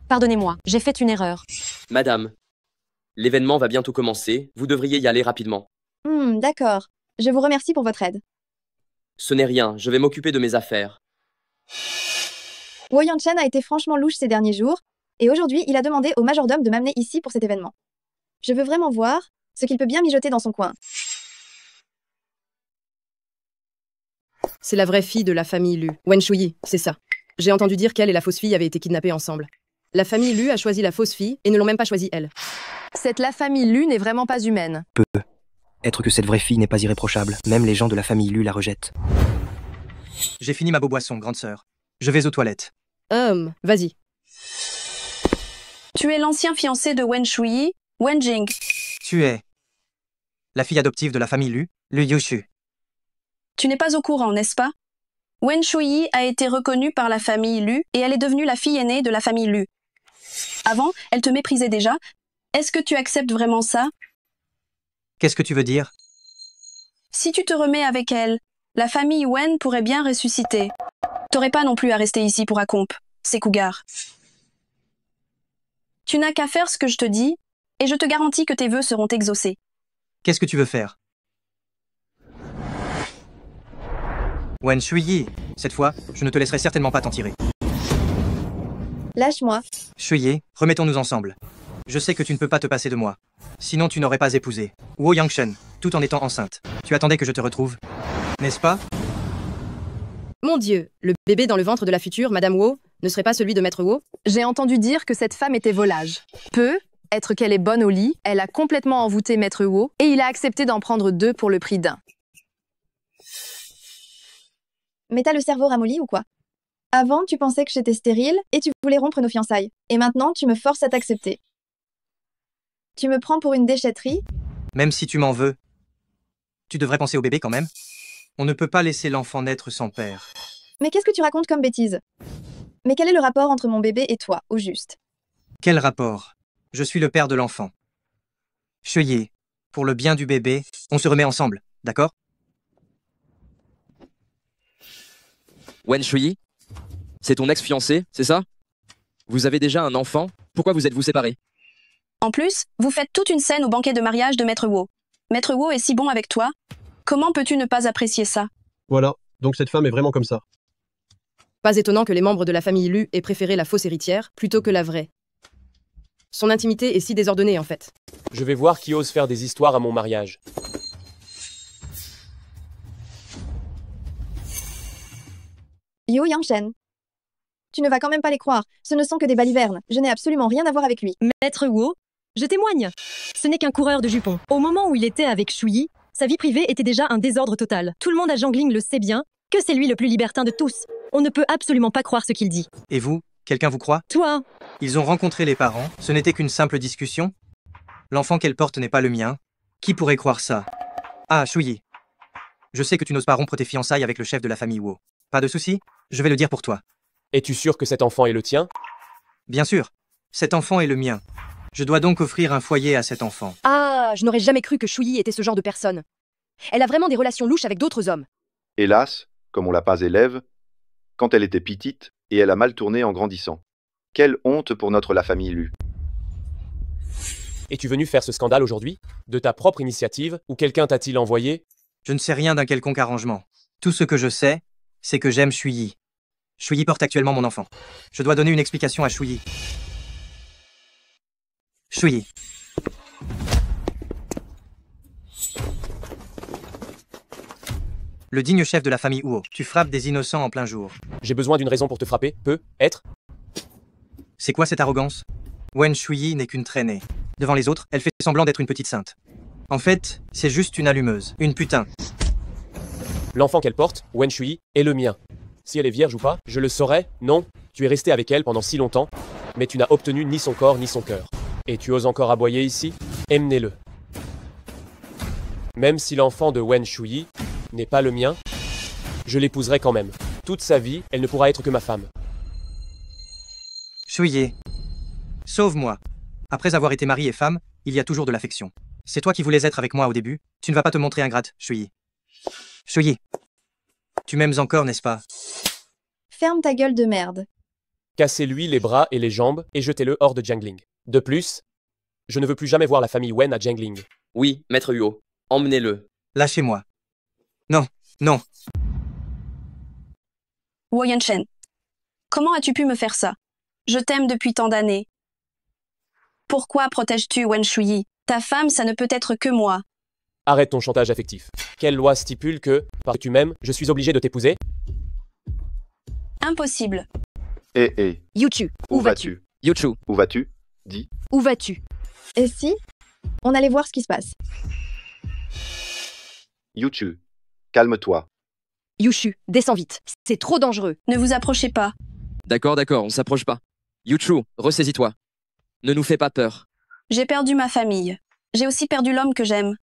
Pardonnez-moi, j'ai fait une erreur. Madame, l'événement va bientôt commencer. Vous devriez y aller rapidement. D'accord. Je vous remercie pour votre aide. Ce n'est rien, je vais m'occuper de mes affaires. Wo Yanshen a été franchement louche ces derniers jours, et aujourd'hui, il a demandé au majordome de m'amener ici pour cet événement. Je veux vraiment voir ce qu'il peut bien mijoter dans son coin. C'est la vraie fille de la famille Lu. Wen Shuyi, c'est ça. J'ai entendu dire qu'elle et la fausse fille avaient été kidnappées ensemble. La famille Lu a choisi la fausse fille et ne l'ont même pas choisie elle. Cette la famille Lu n'est vraiment pas humaine. Être que cette vraie fille n'est pas irréprochable. Même les gens de la famille Lu la rejettent. J'ai fini ma boisson, grande sœur. Je vais aux toilettes. Vas-y. Tu es l'ancien fiancé de Wen Shuyi, Wen Jing. Tu es la fille adoptive de la famille Lu, Lu Yushu. Tu n'es pas au courant, n'est-ce pas? Wen Shuyi a été reconnue par la famille Lu et elle est devenue la fille aînée de la famille Lu. Avant, elle te méprisait déjà. Est-ce que tu acceptes vraiment ça? Qu'est-ce que tu veux dire? Si tu te remets avec elle, la famille Wen pourrait bien ressusciter. T'aurais pas non plus à rester ici pour accomp, c'est cougar. Tu n'as qu'à faire ce que je te dis, et je te garantis que tes vœux seront exaucés. Qu'est-ce que tu veux faire? Wen Shuyi, cette fois, je ne te laisserai certainement pas t'en tirer. Lâche-moi. Shuyi, remettons-nous ensemble. Je sais que tu ne peux pas te passer de moi. Sinon tu n'aurais pas épousé Wo Yanshen, tout en étant enceinte. Tu attendais que je te retrouve, n'est-ce pas? Mon Dieu, le bébé dans le ventre de la future Madame Wo ne serait pas celui de Maître Wo? J'ai entendu dire que cette femme était volage. Être qu'elle est bonne au lit, elle a complètement envoûté Maître Wo et il a accepté d'en prendre 2 pour le prix d'1. Mais t'as le cerveau ramolli ou quoi? Avant, tu pensais que j'étais stérile et tu voulais rompre nos fiançailles. Et maintenant, tu me forces à t'accepter. Tu me prends pour une déchetterie? Même si tu m'en veux, tu devrais penser au bébé quand même. On ne peut pas laisser l'enfant naître sans père. Mais qu'est-ce que tu racontes comme bêtise? Mais quel est le rapport entre mon bébé et toi, au juste? Quel rapport? Je suis le père de l'enfant. Shuyi, pour le bien du bébé, on se remet ensemble, d'accord? Wen Shuyi, c'est ton ex-fiancé, c'est ça? Vous avez déjà un enfant? Pourquoi vous êtes-vous séparés? En plus, vous faites toute une scène au banquet de mariage de Maître Wo. Maître Wo est si bon avec toi. Comment peux-tu ne pas apprécier ça? Voilà, donc cette femme est vraiment comme ça. Pas étonnant que les membres de la famille Lu aient préféré la fausse héritière plutôt que la vraie. Son intimité est si désordonnée en fait. Je vais voir qui ose faire des histoires à mon mariage. Yangshen. Tu ne vas quand même pas les croire. Ce ne sont que des balivernes. Je n'ai absolument rien à voir avec lui. Maître Wu, je témoigne. Ce n'est qu'un coureur de jupons. Au moment où il était avec Shuyi, sa vie privée était déjà un désordre total. Tout le monde à Jiangling le sait bien, que c'est lui le plus libertin de tous. On ne peut absolument pas croire ce qu'il dit. Et vous, quelqu'un vous croit? Toi? Ils ont rencontré les parents, ce n'était qu'une simple discussion. L'enfant qu'elle porte n'est pas le mien. Qui pourrait croire ça? Ah, Shuyi. Je sais que tu n'oses pas rompre tes fiançailles avec le chef de la famille Wu. Pas de souci, je vais le dire pour toi. Es-tu sûr que cet enfant est le tien? Bien sûr. Cet enfant est le mien. Je dois donc offrir un foyer à cet enfant. Ah, je n'aurais jamais cru que Shuyi était ce genre de personne. Elle a vraiment des relations louches avec d'autres hommes. Hélas, comme on l'a pas élève, quand elle était petite, et elle a mal tourné en grandissant. Quelle honte pour notre la famille Lu. Es-tu venu faire ce scandale aujourd'hui? De ta propre initiative? Ou quelqu'un t'a-t-il envoyé? Je ne sais rien d'un quelconque arrangement. Tout ce que je sais, c'est que j'aime Shuyi. Shuyi porte actuellement mon enfant. Je dois donner une explication à Shuyi. Shuyi. Le digne chef de la famille Huo, tu frappes des innocents en plein jour. J'ai besoin d'une raison pour te frapper, peut être? C'est quoi cette arrogance? Wen Shuyi n'est qu'une traînée. Devant les autres, elle fait semblant d'être une petite sainte. En fait, c'est juste une allumeuse, une putain. L'enfant qu'elle porte, Wen Shuyi, est le mien. Si elle est vierge ou pas, je le saurais, non. Tu es resté avec elle pendant si longtemps, mais tu n'as obtenu ni son corps ni son cœur. Et tu oses encore aboyer ici? Emmenez-le. Même si l'enfant de Wen Shuyi n'est pas le mien, je l'épouserai quand même. Toute sa vie, elle ne pourra être que ma femme. Shuyi. Sauve-moi. Après avoir été mari et femme, il y a toujours de l'affection. C'est toi qui voulais être avec moi au début, tu ne vas pas te montrer ingrate, Shuyi. Shuyi. Tu m'aimes encore, n'est-ce pas? Ferme ta gueule de merde. Cassez-lui les bras et les jambes et jetez-le hors de Jiangling. De plus, je ne veux plus jamais voir la famille Wen à Jiangling. Oui, maître Huo. Emmenez-le. Lâchez-moi. Non, non. Wo Yanshen. Comment as-tu pu me faire ça? Je t'aime depuis tant d'années. Pourquoi protèges-tu Wen Shuyi? Ta femme, ça ne peut être que moi. Arrête ton chantage affectif. Quelle loi stipule que, parce que tu m'aimes, je suis obligé de t'épouser? Impossible. Yuchu, où vas-tu? Yuchu, où vas-tu? Dis. Où vas-tu? Et si on allait voir ce qui se passe? Yuchu, calme-toi. Yushu, descends vite. C'est trop dangereux. Ne vous approchez pas. D'accord, on s'approche pas. Yuchu, ressaisis-toi. Ne nous fais pas peur. J'ai perdu ma famille. J'ai aussi perdu l'homme que j'aime.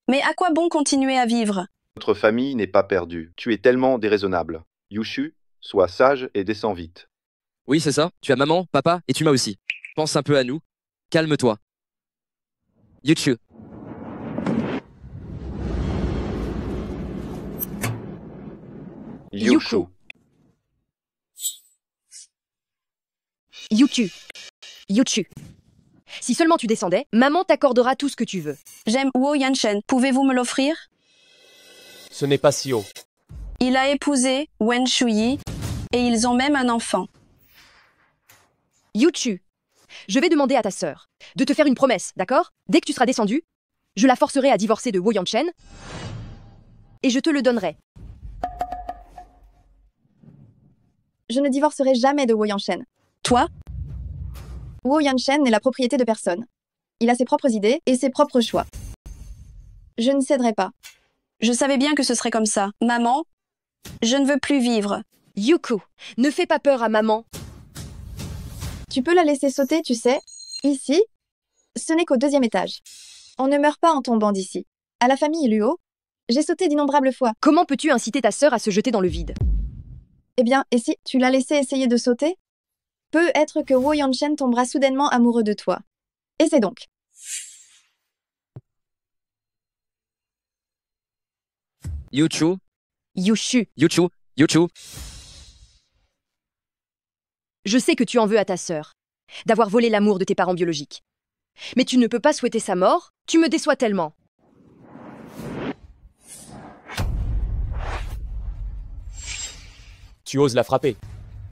Mais à quoi bon continuer à vivre? Notre famille n'est pas perdue. Tu es tellement déraisonnable. Yushu, sois sage et descends vite. Oui, c'est ça. Tu as maman, papa et tu m'as aussi. Pense un peu à nous. Calme-toi. Yuchu. Yushu. Yuchu. Yuchu. Si seulement tu descendais, maman t'accordera tout ce que tu veux. J'aime Wo Yanshen. Pouvez-vous me l'offrir? Ce n'est pas si haut. Il a épousé Wen Shuyi et ils ont même un enfant. Yuchu, je vais demander à ta sœur de te faire une promesse, d'accord? Dès que tu seras descendu, je la forcerai à divorcer de Wo Yanshen et je te le donnerai. Je ne divorcerai jamais de Wo Yanshen. Toi? Wo Yanshen n'est la propriété de personne. Il a ses propres idées et ses propres choix. Je ne céderai pas. Je savais bien que ce serait comme ça. Maman, je ne veux plus vivre. Yuko, ne fais pas peur à maman. Tu peux la laisser sauter, tu sais. Ici, ce n'est qu'au 2e étage. On ne meurt pas en tombant d'ici. À la famille Luo, j'ai sauté d'innombrables fois. Comment peux-tu inciter ta sœur à se jeter dans le vide? Eh bien, et si tu l'as laissé essayer de sauter? Peut-être que Wo Yanshen tombera soudainement amoureux de toi. Essaie donc. Yuchu. Yushu. Yuchu. Yuchu. Je sais que tu en veux à ta sœur, d'avoir volé l'amour de tes parents biologiques. Mais tu ne peux pas souhaiter sa mort, tu me déçois tellement. Tu oses la frapper.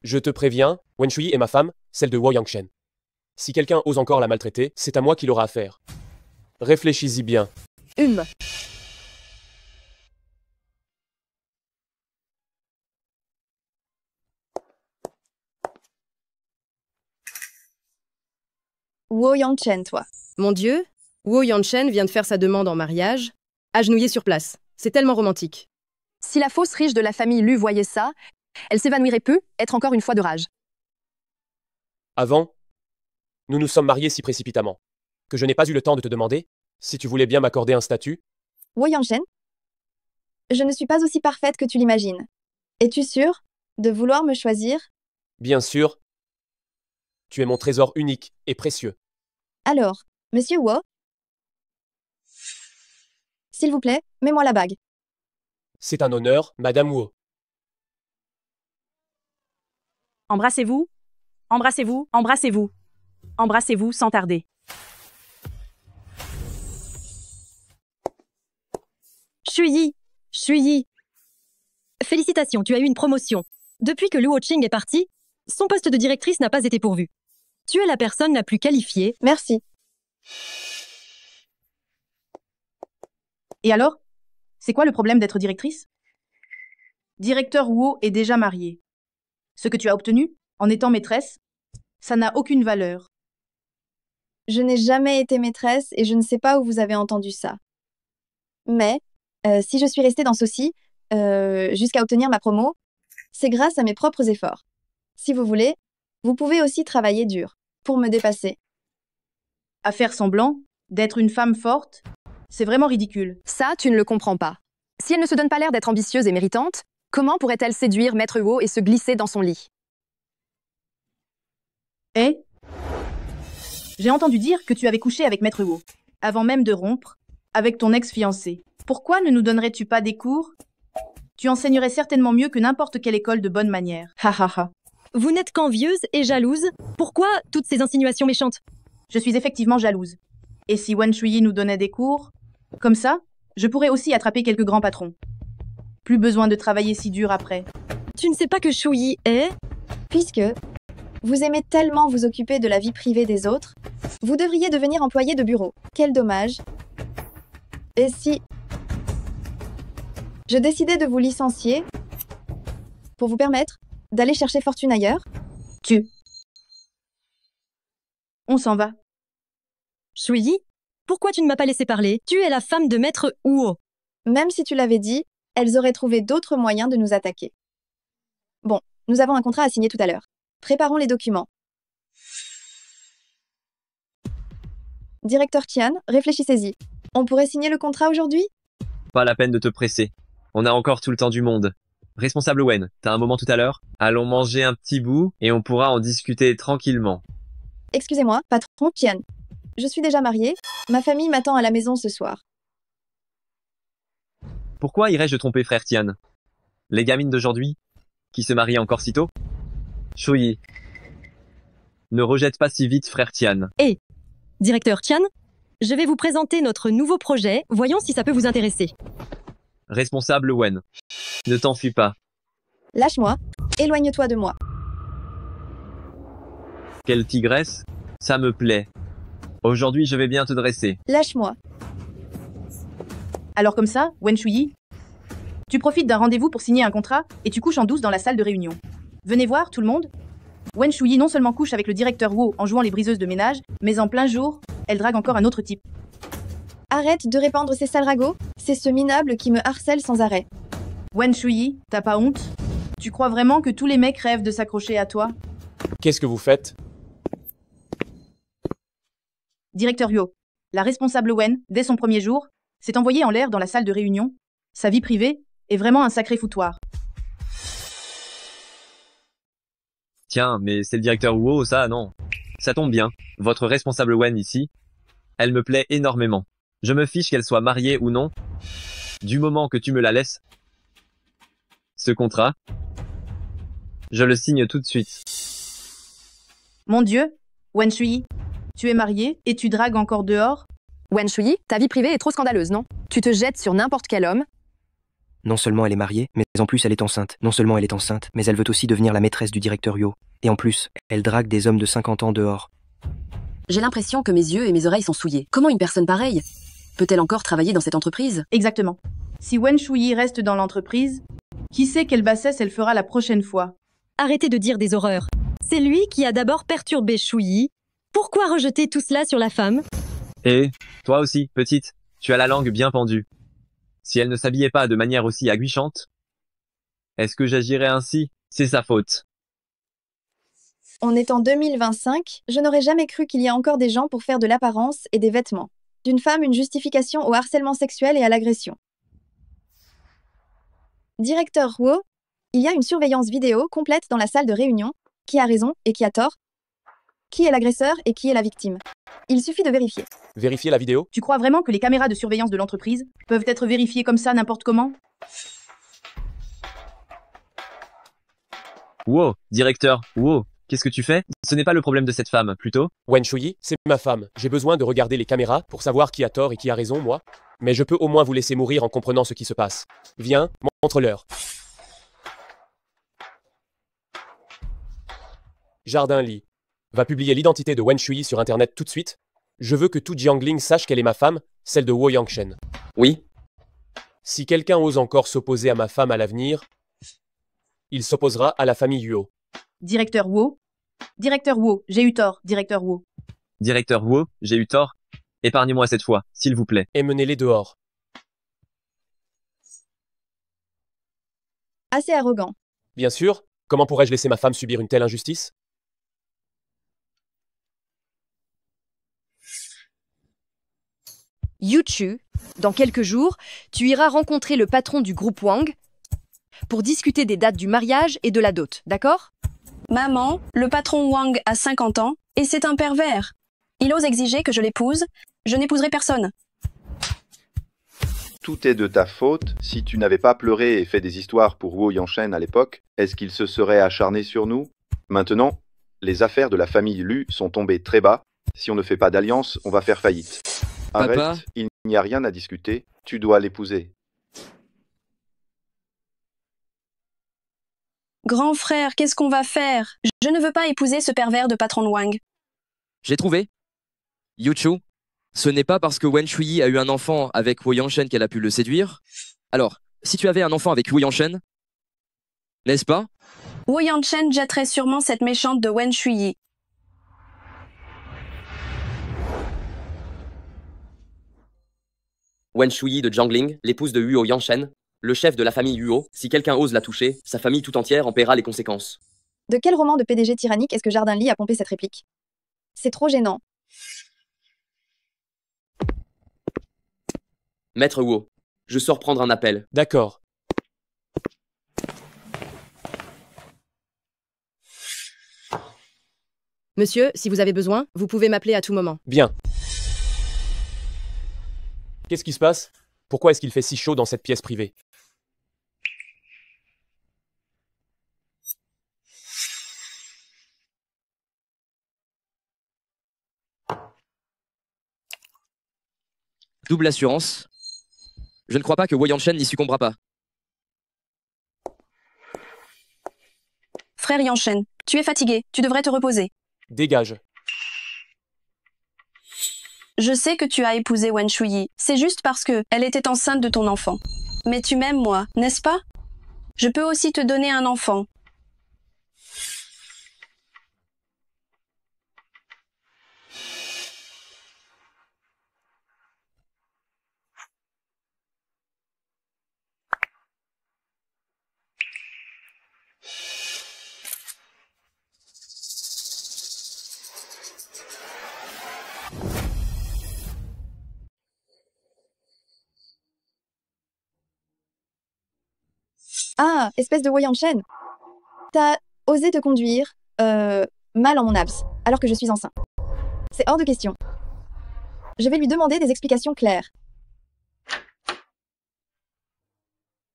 Je te préviens, Wen Shuyi est ma femme, celle de Wo Yangshen. Si quelqu'un ose encore la maltraiter, c'est à moi qu'il aura affaire. Réfléchis-y bien. Wu Yangchen, toi. Mon Dieu, Wu Yanchen vient de faire sa demande en mariage, agenouillée sur place. C'est tellement romantique. Si la fausse riche de la famille Lu voyait ça, elle s'évanouirait peu, être encore une fois de rage. Avant, nous nous sommes mariés si précipitamment que je n'ai pas eu le temps de te demander si tu voulais bien m'accorder un statut. Wu Yangchen, je ne suis pas aussi parfaite que tu l'imagines. Es-tu sûre de vouloir me choisir? Bien sûr, tu es mon trésor unique et précieux. Alors, Monsieur Wu, s'il vous plaît, mets-moi la bague. C'est un honneur, Madame Wu. Embrassez-vous, embrassez-vous, embrassez-vous. Embrassez-vous sans tarder. Shuyi, Shuyi. Félicitations, tu as eu une promotion. Depuis que Lu Hoqing est partie, son poste de directrice n'a pas été pourvu. Tu es la personne la plus qualifiée. Merci. Et alors? C'est quoi le problème d'être directrice? Directeur Wu est déjà marié. Ce que tu as obtenu, en étant maîtresse, ça n'a aucune valeur. Je n'ai jamais été maîtresse et je ne sais pas où vous avez entendu ça. Mais, si je suis restée dans ceci, jusqu'à obtenir ma promo, c'est grâce à mes propres efforts. Si vous voulez, vous pouvez aussi travailler dur, pour me dépasser. À faire semblant d'être une femme forte, c'est vraiment ridicule. Ça, tu ne le comprends pas. Si elle ne se donne pas l'air d'être ambitieuse et méritante, comment pourrait-elle séduire Maître Wu et se glisser dans son lit? Eh? J'ai entendu dire que tu avais couché avec Maître Wu, avant même de rompre, avec ton ex-fiancé. Pourquoi ne nous donnerais-tu pas des cours? Tu enseignerais certainement mieux que n'importe quelle école de bonne manière. Ha ha ha. Vous n'êtes qu'envieuse et jalouse. Pourquoi toutes ces insinuations méchantes? Je suis effectivement jalouse. Et si Wen Shuyi nous donnait des cours, comme ça, je pourrais aussi attraper quelques grands patrons. Plus besoin de travailler si dur après. Tu ne sais pas que Shuyi est... Puisque vous aimez tellement vous occuper de la vie privée des autres, vous devriez devenir employé de bureau. Quel dommage. Et si je décidais de vous licencier pour vous permettre d'aller chercher fortune ailleurs? On s'en va. Shuyi, pourquoi tu ne m'as pas laissé parler? Tu es la femme de Maître Wu. Même si tu l'avais dit, elles auraient trouvé d'autres moyens de nous attaquer. Bon, nous avons un contrat à signer tout à l'heure. Préparons les documents. Directeur Tian, réfléchissez-y. On pourrait signer le contrat aujourd'hui? Pas la peine de te presser. On a encore tout le temps du monde. Responsable Wen, t'as un moment tout à l'heure? Allons manger un petit bout et on pourra en discuter tranquillement. Excusez-moi, patron Tian. Je suis déjà mariée. Ma famille m'attend à la maison ce soir. Pourquoi irais-je tromper frère Tian? Les gamines d'aujourd'hui, qui se marient encore si tôt? Shuyi, ne rejette pas si vite frère Tian. Et, directeur Tian, je vais vous présenter notre nouveau projet. Voyons si ça peut vous intéresser. Responsable Wen, ne t'enfuis pas. Lâche-moi. Éloigne-toi de moi. Quelle tigresse? Ça me plaît. Aujourd'hui, je vais bien te dresser. Lâche-moi. Alors comme ça, Wen Shuyi, tu profites d'un rendez-vous pour signer un contrat et tu couches en douce dans la salle de réunion. Venez voir, tout le monde. Wen Shuyi non seulement couche avec le directeur Wu en jouant les briseuses de ménage, mais en plein jour, elle drague encore un autre type. Arrête de répandre ces sales ragots. C'est ce minable qui me harcèle sans arrêt. Wen Shuyi, t'as pas honte? Tu crois vraiment que tous les mecs rêvent de s'accrocher à toi? Qu'est-ce que vous faites? Directeur Yo, la responsable Wen, dès son premier jour, s'est envoyée en l'air dans la salle de réunion. Sa vie privée est vraiment un sacré foutoir. Tiens, mais c'est le directeur Wu, ça, non? Ça tombe bien. Votre responsable Wen ici, elle me plaît énormément. Je me fiche qu'elle soit mariée ou non. Du moment que tu me la laisses. Ce contrat, je le signe tout de suite. Mon Dieu, Wen Shuyi, tu es mariée et tu dragues encore dehors? Wen Shuyi, ta vie privée est trop scandaleuse, non? Tu te jettes sur n'importe quel homme. Non seulement elle est mariée, mais en plus elle est enceinte. Non seulement elle est enceinte, mais elle veut aussi devenir la maîtresse du directeur Yo. Et en plus, elle drague des hommes de 50 ans dehors. J'ai l'impression que mes yeux et mes oreilles sont souillés. Comment une personne pareille peut-elle encore travailler dans cette entreprise? Exactement. Si Wen Shuyi reste dans l'entreprise, qui sait quelle bassesse elle fera la prochaine fois? Arrêtez de dire des horreurs. C'est lui qui a d'abord perturbé Shuyi, Pourquoi rejeter tout cela sur la femme? Et, toi aussi, petite, tu as la langue bien pendue. Si elle ne s'habillait pas de manière aussi aguichante, est-ce que j'agirais ainsi? C'est sa faute. On est en 2025, je n'aurais jamais cru qu'il y a encore des gens pour faire de l'apparence et des vêtements d'une femme une justification au harcèlement sexuel et à l'agression. Directeur Wu, il y a une surveillance vidéo complète dans la salle de réunion. Qui a raison et qui a tort? Qui est l'agresseur et qui est la victime? Il suffit de vérifier. Vérifier la vidéo? Tu crois vraiment que les caméras de surveillance de l'entreprise peuvent être vérifiées comme ça n'importe comment? Wow, directeur, wow, qu'est-ce que tu fais? Ce n'est pas le problème de cette femme, plutôt. Wen Shuyi, c'est ma femme. J'ai besoin de regarder les caméras pour savoir qui a tort et qui a raison, moi. Mais je peux au moins vous laisser mourir en comprenant ce qui se passe. Viens, montre-leur. Jardin Li va publier l'identité de Wen Shuyi sur Internet tout de suite. Je veux que tout Jiangling sache qu'elle est ma femme, celle de Wo Yangshen. Oui. Si quelqu'un ose encore s'opposer à ma femme à l'avenir, il s'opposera à la famille Yuo. Directeur Wu. Directeur Wu, j'ai eu tort, directeur Wu. Directeur Wu, j'ai eu tort. Épargnez-moi cette fois, s'il vous plaît. Et menez-les dehors. Assez arrogant. Bien sûr, comment pourrais-je laisser ma femme subir une telle injustice? Yuchu, dans quelques jours, tu iras rencontrer le patron du groupe Wang pour discuter des dates du mariage et de la dot, d'accord? Maman, le patron Wang a 50 ans et c'est un pervers. Il ose exiger que je l'épouse. Je n'épouserai personne. Tout est de ta faute. Si tu n'avais pas pleuré et fait des histoires pour Wo Yangshen à l'époque, est-ce qu'il se serait acharné sur nous? Maintenant, les affaires de la famille Lu sont tombées très bas. Si on ne fait pas d'alliance, on va faire faillite. Arrête, Papa? il n'y a rien à discuter. Tu dois l'épouser. Grand frère, qu'est-ce qu'on va faire? Je ne veux pas épouser ce pervers de patron Wang. J'ai trouvé. Yuchu, ce n'est pas parce que Wen Shuyi a eu un enfant avec Wo Yangshen qu'elle a pu le séduire. Alors, si tu avais un enfant avec Wo Yangshen, n'est-ce pas? Wo Yangshen jetterait sûrement cette méchante de Wen Shuyi. Wen Shuyi de Jiangling, l'épouse de Huo Yangshen, le chef de la famille Huo. Si quelqu'un ose la toucher, sa famille tout entière en paiera les conséquences. De quel roman de PDG tyrannique est-ce que Jardin Lee a pompé cette réplique? C'est trop gênant. Maître Huo, je sors prendre un appel. D'accord. Monsieur, si vous avez besoin, vous pouvez m'appeler à tout moment. Bien. Qu'est-ce qui se passe? Pourquoi est-ce qu'il fait si chaud dans cette pièce privée? Double assurance. Je ne crois pas que Wo Yangshen n'y succombera pas. Frère Yangshen, tu es fatigué, tu devrais te reposer. Dégage. Je sais que tu as épousé Wen Shuyi, c'est juste parce que elle était enceinte de ton enfant. Mais tu m'aimes moi, n'est-ce pas? Je peux aussi te donner un enfant. Ah, espèce de Wo Yangshen. T'as osé te conduire, mal en mon abs, alors que je suis enceinte. C'est hors de question. Je vais lui demander des explications claires.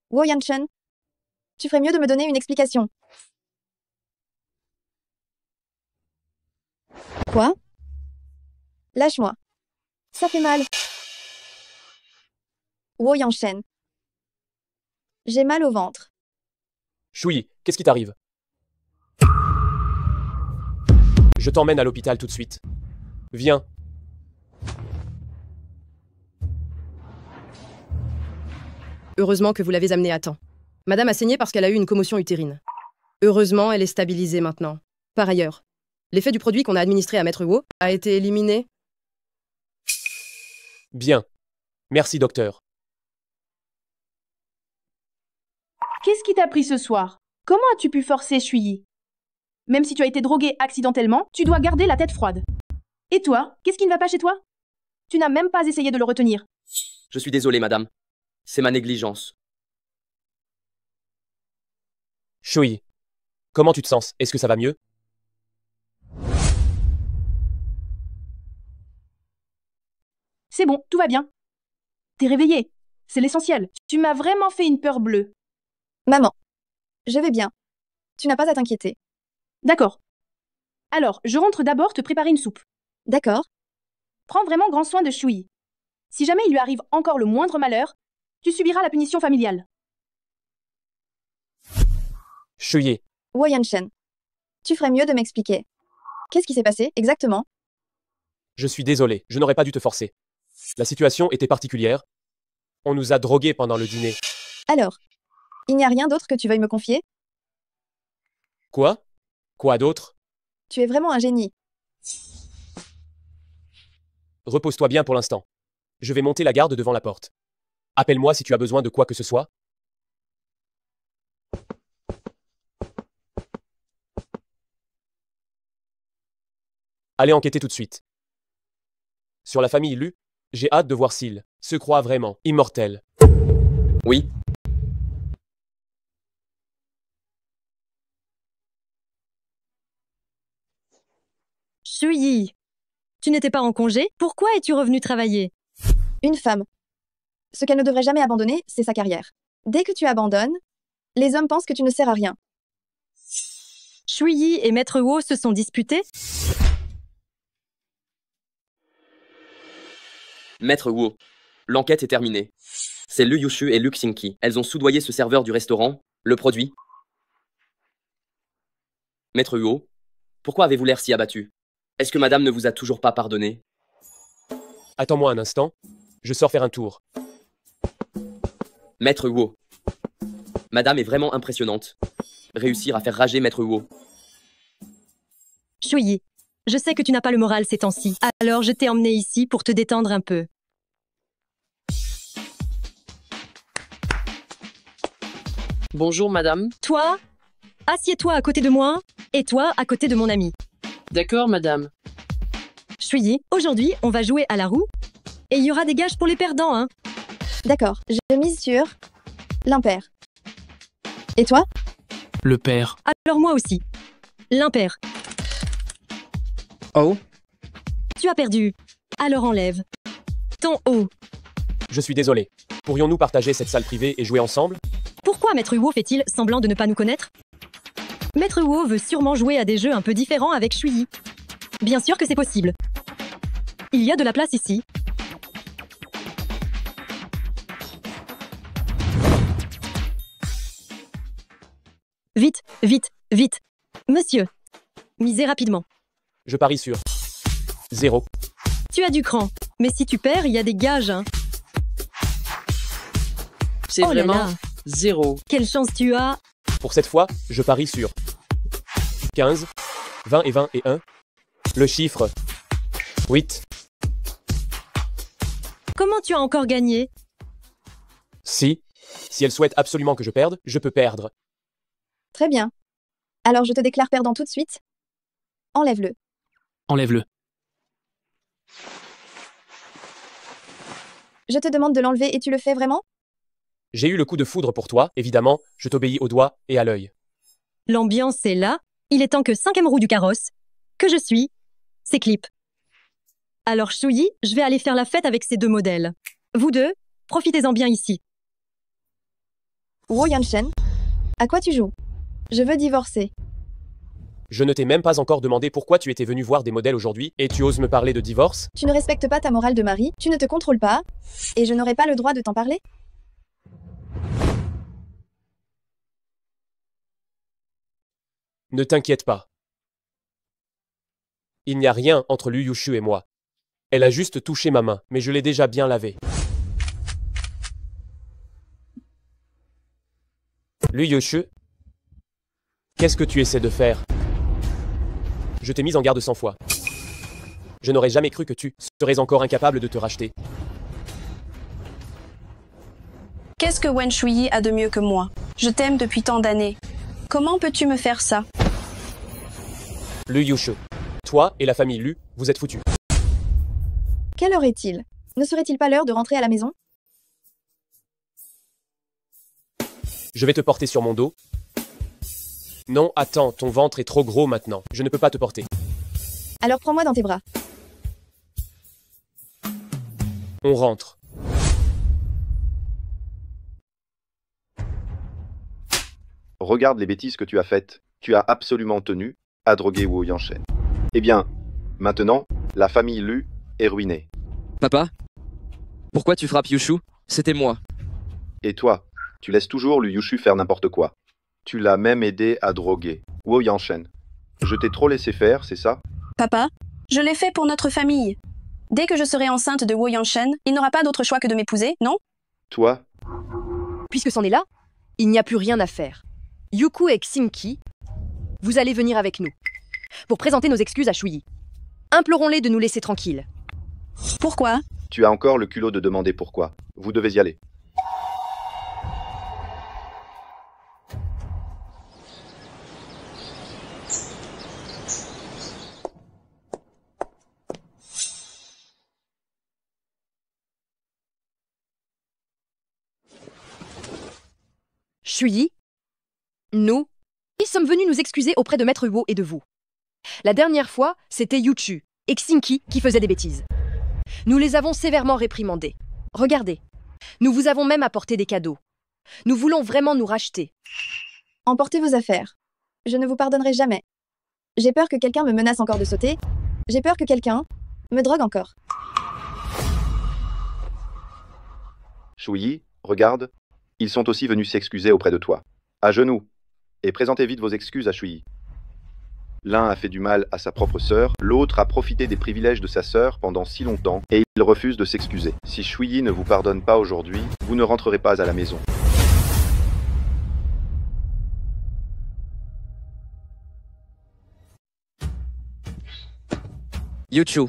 Wo Yangshen, tu ferais mieux de me donner une explication. Quoi? Lâche-moi. Ça fait mal. Wo Yangshen. J'ai mal au ventre. Shuyi, qu'est-ce qui t'arrive? Je t'emmène à l'hôpital tout de suite. Viens. Heureusement que vous l'avez amenée à temps. Madame a saigné parce qu'elle a eu une commotion utérine. Heureusement, elle est stabilisée maintenant. Par ailleurs, L'effet du produit qu'on a administré à Maître Wu a été éliminé. Bien. Merci, docteur. Qu'est-ce qui t'a pris ce soir? Comment as-tu pu forcer Shuyi? Même si tu as été drogué accidentellement, tu dois garder la tête froide. Et toi, qu'est-ce qui ne va pas chez toi? Tu n'as même pas essayé de le retenir. Je suis désolé, madame. C'est ma négligence. Shuyi, comment tu te sens? Est-ce que ça va mieux? C'est bon, tout va bien. T'es réveillé. C'est l'essentiel. Tu m'as vraiment fait une peur bleue. Maman, je vais bien. Tu n'as pas à t'inquiéter. D'accord. Alors, je rentre d'abord te préparer une soupe. D'accord. Prends vraiment grand soin de Shuyi. Si jamais il lui arrive encore le moindre malheur, tu subiras la punition familiale. Shuyi. Yanshen, tu ferais mieux de m'expliquer. Qu'est-ce qui s'est passé, exactement? Je suis désolé, je n'aurais pas dû te forcer. La situation était particulière. On nous a drogués pendant le dîner. Alors, il n'y a rien d'autre que tu veuilles me confier? Quoi? Quoi d'autre? Tu es vraiment un génie. Repose-toi bien pour l'instant. Je vais monter la garde devant la porte. Appelle-moi si tu as besoin de quoi que ce soit. Allez enquêter tout de suite. Sur la famille Lu, j'ai hâte de voir s'il se croit vraiment immortel. Oui. Shuyi, tu n'étais pas en congé? Pourquoi es-tu revenu travailler? Une femme. Ce qu'elle ne devrait jamais abandonner, c'est sa carrière. Dès que tu abandonnes, les hommes pensent que tu ne sers à rien. Shuyi et Maître Wu se sont disputés? Maître Wu, l'enquête est terminée. C'est Lu Yushu et Lu Xingqi. Elles ont soudoyé ce serveur du restaurant, le produit. Maître Wu, pourquoi avez-vous l'air si abattu? Est-ce que madame ne vous a toujours pas pardonné? Attends-moi un instant. Je sors faire un tour. Maître Wu. Madame est vraiment impressionnante. Réussir à faire rager Maître Wu. Shuyi, je sais que tu n'as pas le moral ces temps-ci. Alors je t'ai emmené ici pour te détendre un peu. Bonjour madame. Toi, assieds-toi à côté de moi, et toi à côté de mon ami. D'accord madame. Shuyi, aujourd'hui on va jouer à la roue, et il y aura des gages pour les perdants, hein. D'accord, je mise sur l'impair. Et toi? Le père. Alors moi aussi. L'impair. Oh. Tu as perdu. Alors enlève ton haut. Je suis désolé. Pourrions-nous partager cette salle privée et jouer ensemble? Pourquoi Maître Wu fait-il semblant de ne pas nous connaître? Maître Wu veut sûrement jouer à des jeux un peu différents avec Shuyi. Bien sûr que c'est possible. Il y a de la place ici. Vite, vite, vite. Monsieur. Misez rapidement. Je parie sur 0. Tu as du cran. Mais si tu perds, il y a des gages, hein. C'est Oh là vraiment là. 0. Quelle chance tu as. Pour cette fois, je parie sur 15, 20 et 20 et 1. Le chiffre 8. Comment tu as encore gagné? Si elle souhaite absolument que je perde, je peux perdre. Très bien. Alors je te déclare perdant tout de suite. Enlève-le. Enlève-le. Je te demande de l'enlever et tu le fais vraiment? J'ai eu le coup de foudre pour toi, évidemment, je t'obéis au doigt et à l'œil. L'ambiance est là. Il est temps que 5e roue du carrosse, que je suis, s'éclipse. Alors Shuyi, je vais aller faire la fête avec ces deux modèles. Vous deux, profitez-en bien ici. Yanshen, à quoi tu joues? Je veux divorcer. Je ne t'ai même pas encore demandé pourquoi tu étais venu voir des modèles aujourd'hui, et tu oses me parler de divorce? Tu ne respectes pas ta morale de mari, tu ne te contrôles pas, et je n'aurai pas le droit de t'en parler? Ne t'inquiète pas. Il n'y a rien entre Lu Yushu et moi. Elle a juste touché ma main, mais je l'ai déjà bien lavée. Lu Yushu, qu'est-ce que tu essaies de faire? Je t'ai mise en garde 100 fois. Je n'aurais jamais cru que tu serais encore incapable de te racheter. Qu'est-ce que Wen Shuyi a de mieux que moi? Je t'aime depuis tant d'années. Comment peux-tu me faire ça? Lu Yushu. Toi et la famille Lu, vous êtes foutus. Quelle heure est-il? Ne serait-il pas l'heure de rentrer à la maison? Je vais te porter sur mon dos. Non, attends, ton ventre est trop gros maintenant. Je ne peux pas te porter. Alors prends-moi dans tes bras. On rentre. Regarde les bêtises que tu as faites. Tu as absolument tenu à droguer Wu Yanshen. Eh bien, maintenant, la famille Lu est ruinée. Papa? Pourquoi tu frappes Yushu? C'était moi. Et toi, tu laisses toujours Lu Yushu faire n'importe quoi. Tu l'as même aidé à droguer Wu Yanshen. Je t'ai trop laissé faire, c'est ça? Papa, je l'ai fait pour notre famille. Dès que je serai enceinte de Wu Yanshen, il n'aura pas d'autre choix que de m'épouser, non? Toi? Puisque c'en est là, il n'y a plus rien à faire. Yuku et Xingqi, vous allez venir avec nous pour présenter nos excuses à Shuyi. Implorons-les de nous laisser tranquilles. Pourquoi? Tu as encore le culot de demander pourquoi. Vous devez y aller. Shuyi, nous sommes venus nous excuser auprès de Maître Wo et de vous. La dernière fois, c'était Yuchu et Xingqi qui faisaient des bêtises. Nous les avons sévèrement réprimandés. Regardez, nous vous avons même apporté des cadeaux. Nous voulons vraiment nous racheter. Emportez vos affaires. Je ne vous pardonnerai jamais. J'ai peur que quelqu'un me menace encore de sauter. J'ai peur que quelqu'un me drogue encore. Shuyi, regarde. Ils sont aussi venus s'excuser auprès de toi. À genoux. Et présentez vite vos excuses à Shuyi. L'un a fait du mal à sa propre sœur, l'autre a profité des privilèges de sa sœur pendant si longtemps, et il refuse de s'excuser. Si Shuyi ne vous pardonne pas aujourd'hui, vous ne rentrerez pas à la maison. Yuchu.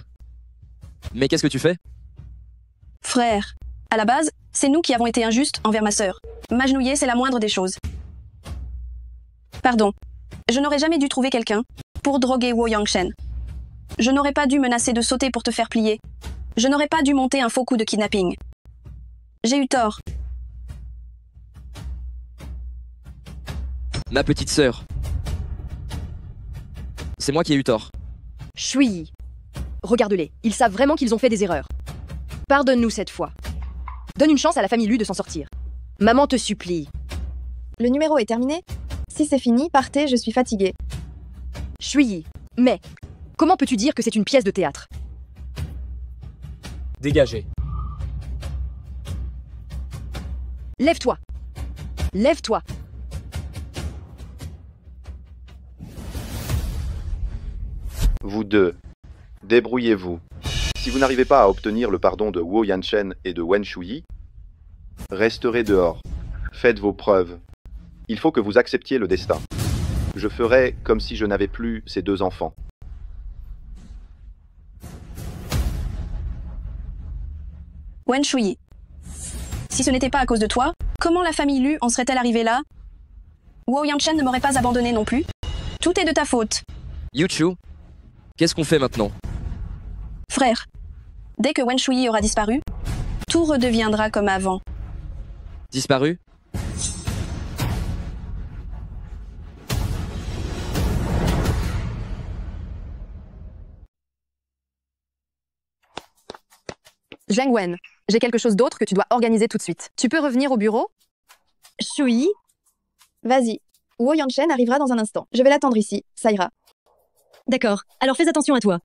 Mais qu'est-ce que tu fais? Frère, à la base, c'est nous qui avons été injustes envers ma sœur. M'agenouiller, c'est la moindre des choses. Pardon. Je n'aurais jamais dû trouver quelqu'un pour droguer Wu Yanshen. Je n'aurais pas dû menacer de sauter pour te faire plier. Je n'aurais pas dû monter un faux coup de kidnapping. J'ai eu tort. Ma petite sœur. C'est moi qui ai eu tort. Shuyi, regarde-les, ils savent vraiment qu'ils ont fait des erreurs. Pardonne-nous cette fois. Donne une chance à la famille Lu de s'en sortir. Maman te supplie. Le numéro est terminé? Si c'est fini, partez, je suis fatiguée. Shuyi, mais comment peux-tu dire que c'est une pièce de théâtre? Dégagez. Lève-toi. Lève-toi. Vous deux, débrouillez-vous. Si vous n'arrivez pas à obtenir le pardon de Wu Yanshen et de Wen Shuyi, resterez dehors. Faites vos preuves. Il faut que vous acceptiez le destin. Je ferai comme si je n'avais plus ces deux enfants. Wen Shuyi. Si ce n'était pas à cause de toi, comment la famille Lu en serait-elle arrivée là? Wu Yanshen ne m'aurait pas abandonné non plus. Tout est de ta faute. Yuchu, qu'est-ce qu'on fait maintenant? Frère, dès que Wen Shuyi aura disparu, tout redeviendra comme avant. Disparu? Zheng Wen, j'ai quelque chose d'autre que tu dois organiser tout de suite. Tu peux revenir au bureau? Shuyi? Vas-y. Wu Yanshen arrivera dans un instant. Je vais l'attendre ici, ça ira. D'accord, alors fais attention à toi.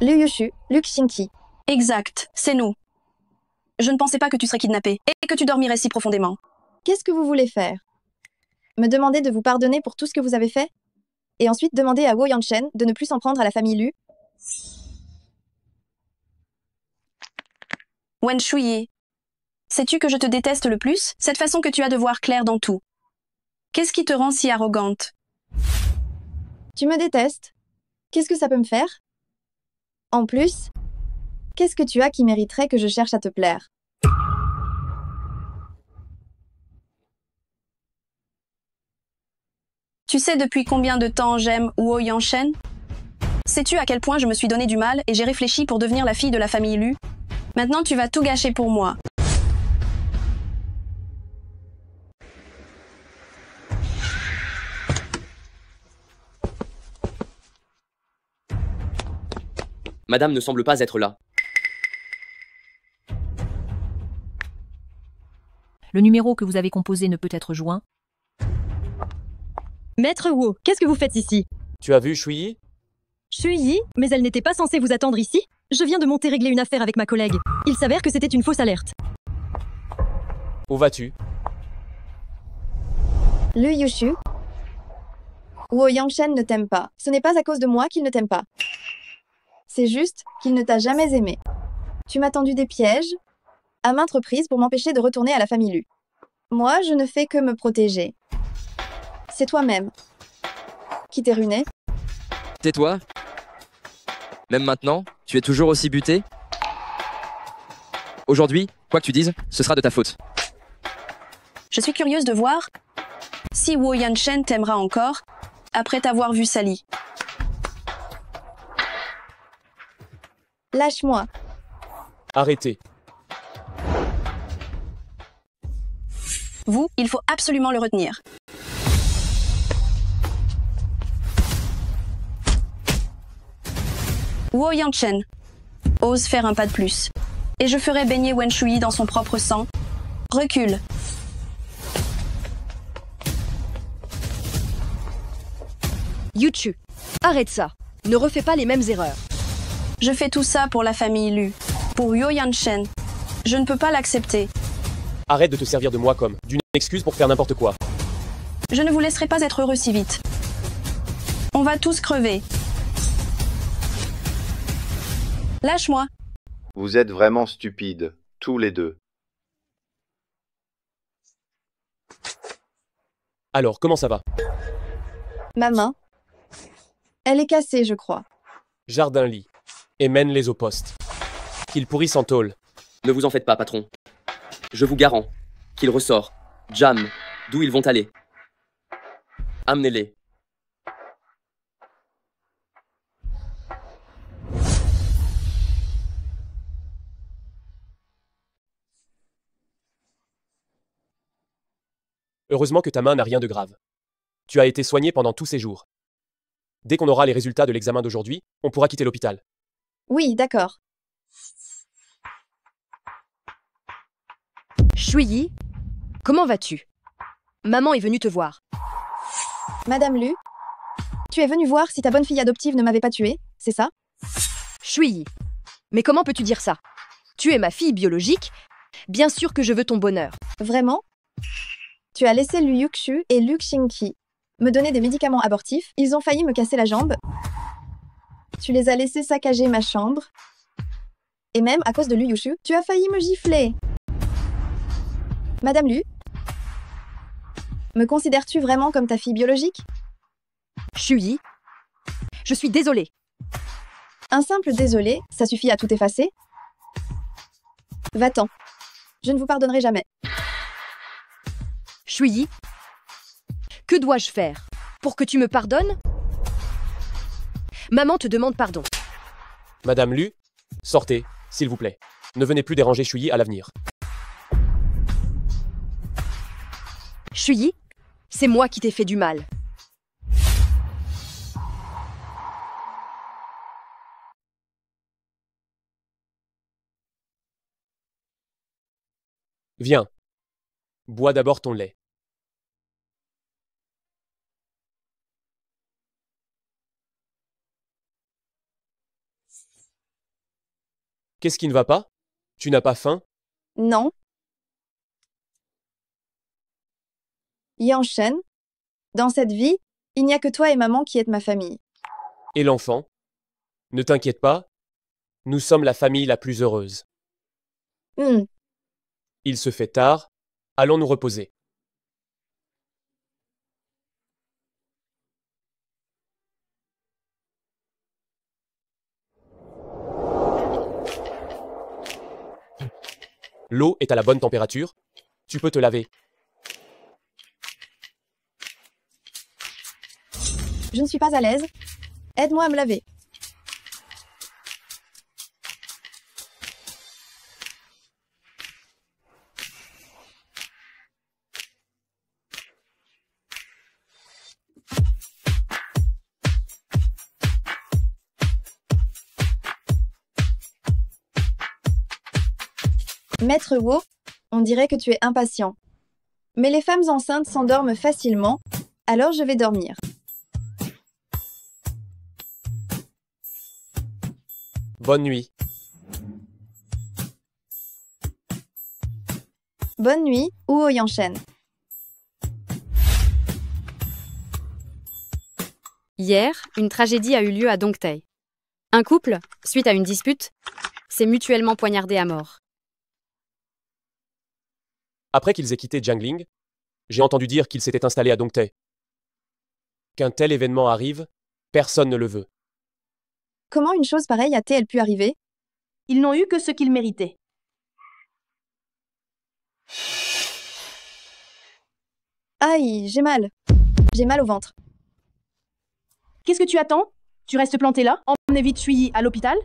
Liu Yushu, Luke Xingqi. Exact, c'est nous. Je ne pensais pas que tu serais kidnappé et que tu dormirais si profondément. Qu'est-ce que vous voulez faire? Me demander de vous pardonner pour tout ce que vous avez fait? Et ensuite demander à Wo Yanshen de ne plus s'en prendre à la famille Lu? Wen Shuyi. Sais-tu que je te déteste le plus? Cette façon que tu as de voir clair dans tout. Qu'est-ce qui te rend si arrogante? Tu me détestes? Qu'est-ce que ça peut me faire? En plus, qu'est-ce que tu as qui mériterait que je cherche à te plaire? Tu sais depuis combien de temps j'aime Wo Yanshen? Sais-tu à quel point je me suis donné du mal et j'ai réfléchi pour devenir la fille de la famille Lu? Maintenant tu vas tout gâcher pour moi. Madame ne semble pas être là. Le numéro que vous avez composé ne peut être joint. Maître Wu, qu'est-ce que vous faites ici? Tu as vu Shuyi? Shuyi, mais elle n'était pas censée vous attendre ici? Je viens de monter régler une affaire avec ma collègue. Il s'avère que c'était une fausse alerte. Où vas-tu? Lu Yushu, Wo Yanshen ne t'aime pas. Ce n'est pas à cause de moi qu'il ne t'aime pas. C'est juste qu'il ne t'a jamais aimé. Tu m'as tendu des pièges à maintes reprises pour m'empêcher de retourner à la famille Lu. Moi, je ne fais que me protéger. C'est toi-même qui t'es ruiné. Tais-toi. Même maintenant, tu es toujours aussi buté? Aujourd'hui, quoi que tu dises, ce sera de ta faute. Je suis curieuse de voir si Wo Yanshen t'aimera encore après t'avoir vu sali. Lâche-moi. Arrêtez. Vous, il faut absolument le retenir. Wo Yanshen ose faire un pas de plus. Et je ferai baigner Wen Shuyi dans son propre sang. Recule. Yuchu, arrête ça. Ne refais pas les mêmes erreurs. Je fais tout ça pour la famille Lu. Pour Yo Yanshen. Je ne peux pas l'accepter. Arrête de te servir de moi comme d'une excuse pour faire n'importe quoi. Je ne vous laisserai pas être heureux si vite. On va tous crever. Lâche-moi. Vous êtes vraiment stupides, tous les deux. Alors, comment ça va? Ma main. Elle est cassée, je crois. Jardin-lit. Et mène-les au poste. Qu'ils pourrissent en tôle. Ne vous en faites pas, patron. Je vous garant qu'il ressort. Jam, d'où ils vont aller. Amenez-les. Heureusement que ta main n'a rien de grave. Tu as été soigné pendant tous ces jours. Dès qu'on aura les résultats de l'examen d'aujourd'hui, on pourra quitter l'hôpital. Oui, d'accord. Shuyi, comment vas-tu? Maman est venue te voir. Madame Lu, tu es venue voir si ta bonne fille adoptive ne m'avait pas tuée, c'est ça? Shuyi, mais comment peux-tu dire ça? Tu es ma fille biologique. Bien sûr que je veux ton bonheur. Vraiment? Tu as laissé Lu Yukshu et Lu Xingqi me donner des médicaments abortifs. Ils ont failli me casser la jambe. Tu les as laissés saccager ma chambre. Et même, à cause de Lu Yushu, tu as failli me gifler. Madame Lu, me considères-tu vraiment comme ta fille biologique? Shuyi, je suis désolée. Un simple désolé, ça suffit à tout effacer? Va-t'en. Je ne vous pardonnerai jamais. Shuyi, que dois-je faire pour que tu me pardonnes? Maman te demande pardon. Madame Lu, sortez, s'il vous plaît. Ne venez plus déranger Shuyi à l'avenir. Shuyi, c'est moi qui t'ai fait du mal. Viens. Bois d'abord ton lait. Qu'est-ce qui ne va pas? Tu n'as pas faim? Non. Yanshen, Dans cette vie, il n'y a que toi et maman qui êtes ma famille. Et l'enfant? Ne t'inquiète pas, nous sommes la famille la plus heureuse. Il se fait tard, allons nous reposer. L'eau est à la bonne température, tu peux te laver. Je ne suis pas à l'aise. Aide-moi à me laver. Maître Wu, on dirait que tu es impatient. Mais les femmes enceintes s'endorment facilement, alors je vais dormir. Bonne nuit. Bonne nuit, Huo Yanshen. Hier, une tragédie a eu lieu à Dongtae. Un couple, suite à une dispute, s'est mutuellement poignardé à mort. Après qu'ils aient quitté Jiangling, j'ai entendu dire qu'ils s'étaient installés à Dongtae. Qu'un tel événement arrive, personne ne le veut. Comment une chose pareille a-t-elle pu arriver? Ils n'ont eu que ce qu'ils méritaient. Aïe, j'ai mal. J'ai mal au ventre. Qu'est-ce que tu attends? Tu restes planté là? Emmenez vite Shuyi à l'hôpital?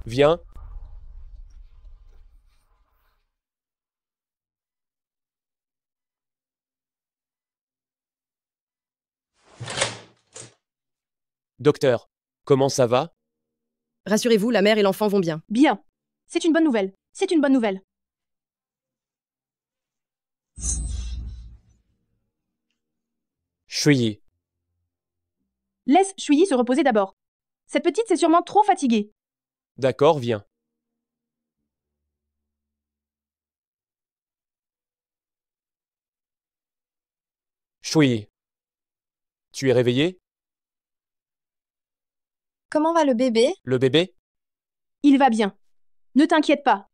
Viens. Docteur, comment ça va? Rassurez-vous, la mère et l'enfant vont bien. Bien. C'est une bonne nouvelle. C'est une bonne nouvelle. Shuyi. Laisse Shuyi se reposer d'abord. Cette petite s'est sûrement trop fatiguée. D'accord, viens. Shuyi. Tu es réveillé? Comment va le bébé? Le bébé? Il va bien. Ne t'inquiète pas.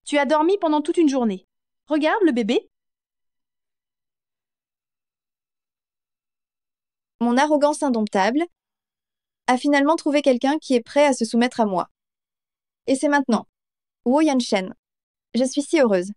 Tu as dormi pendant toute une journée. Regarde le bébé. Mon arrogance indomptable a finalement trouvé quelqu'un qui est prêt à se soumettre à moi. Et c'est maintenant. Huo Yanshen. Je suis si heureuse.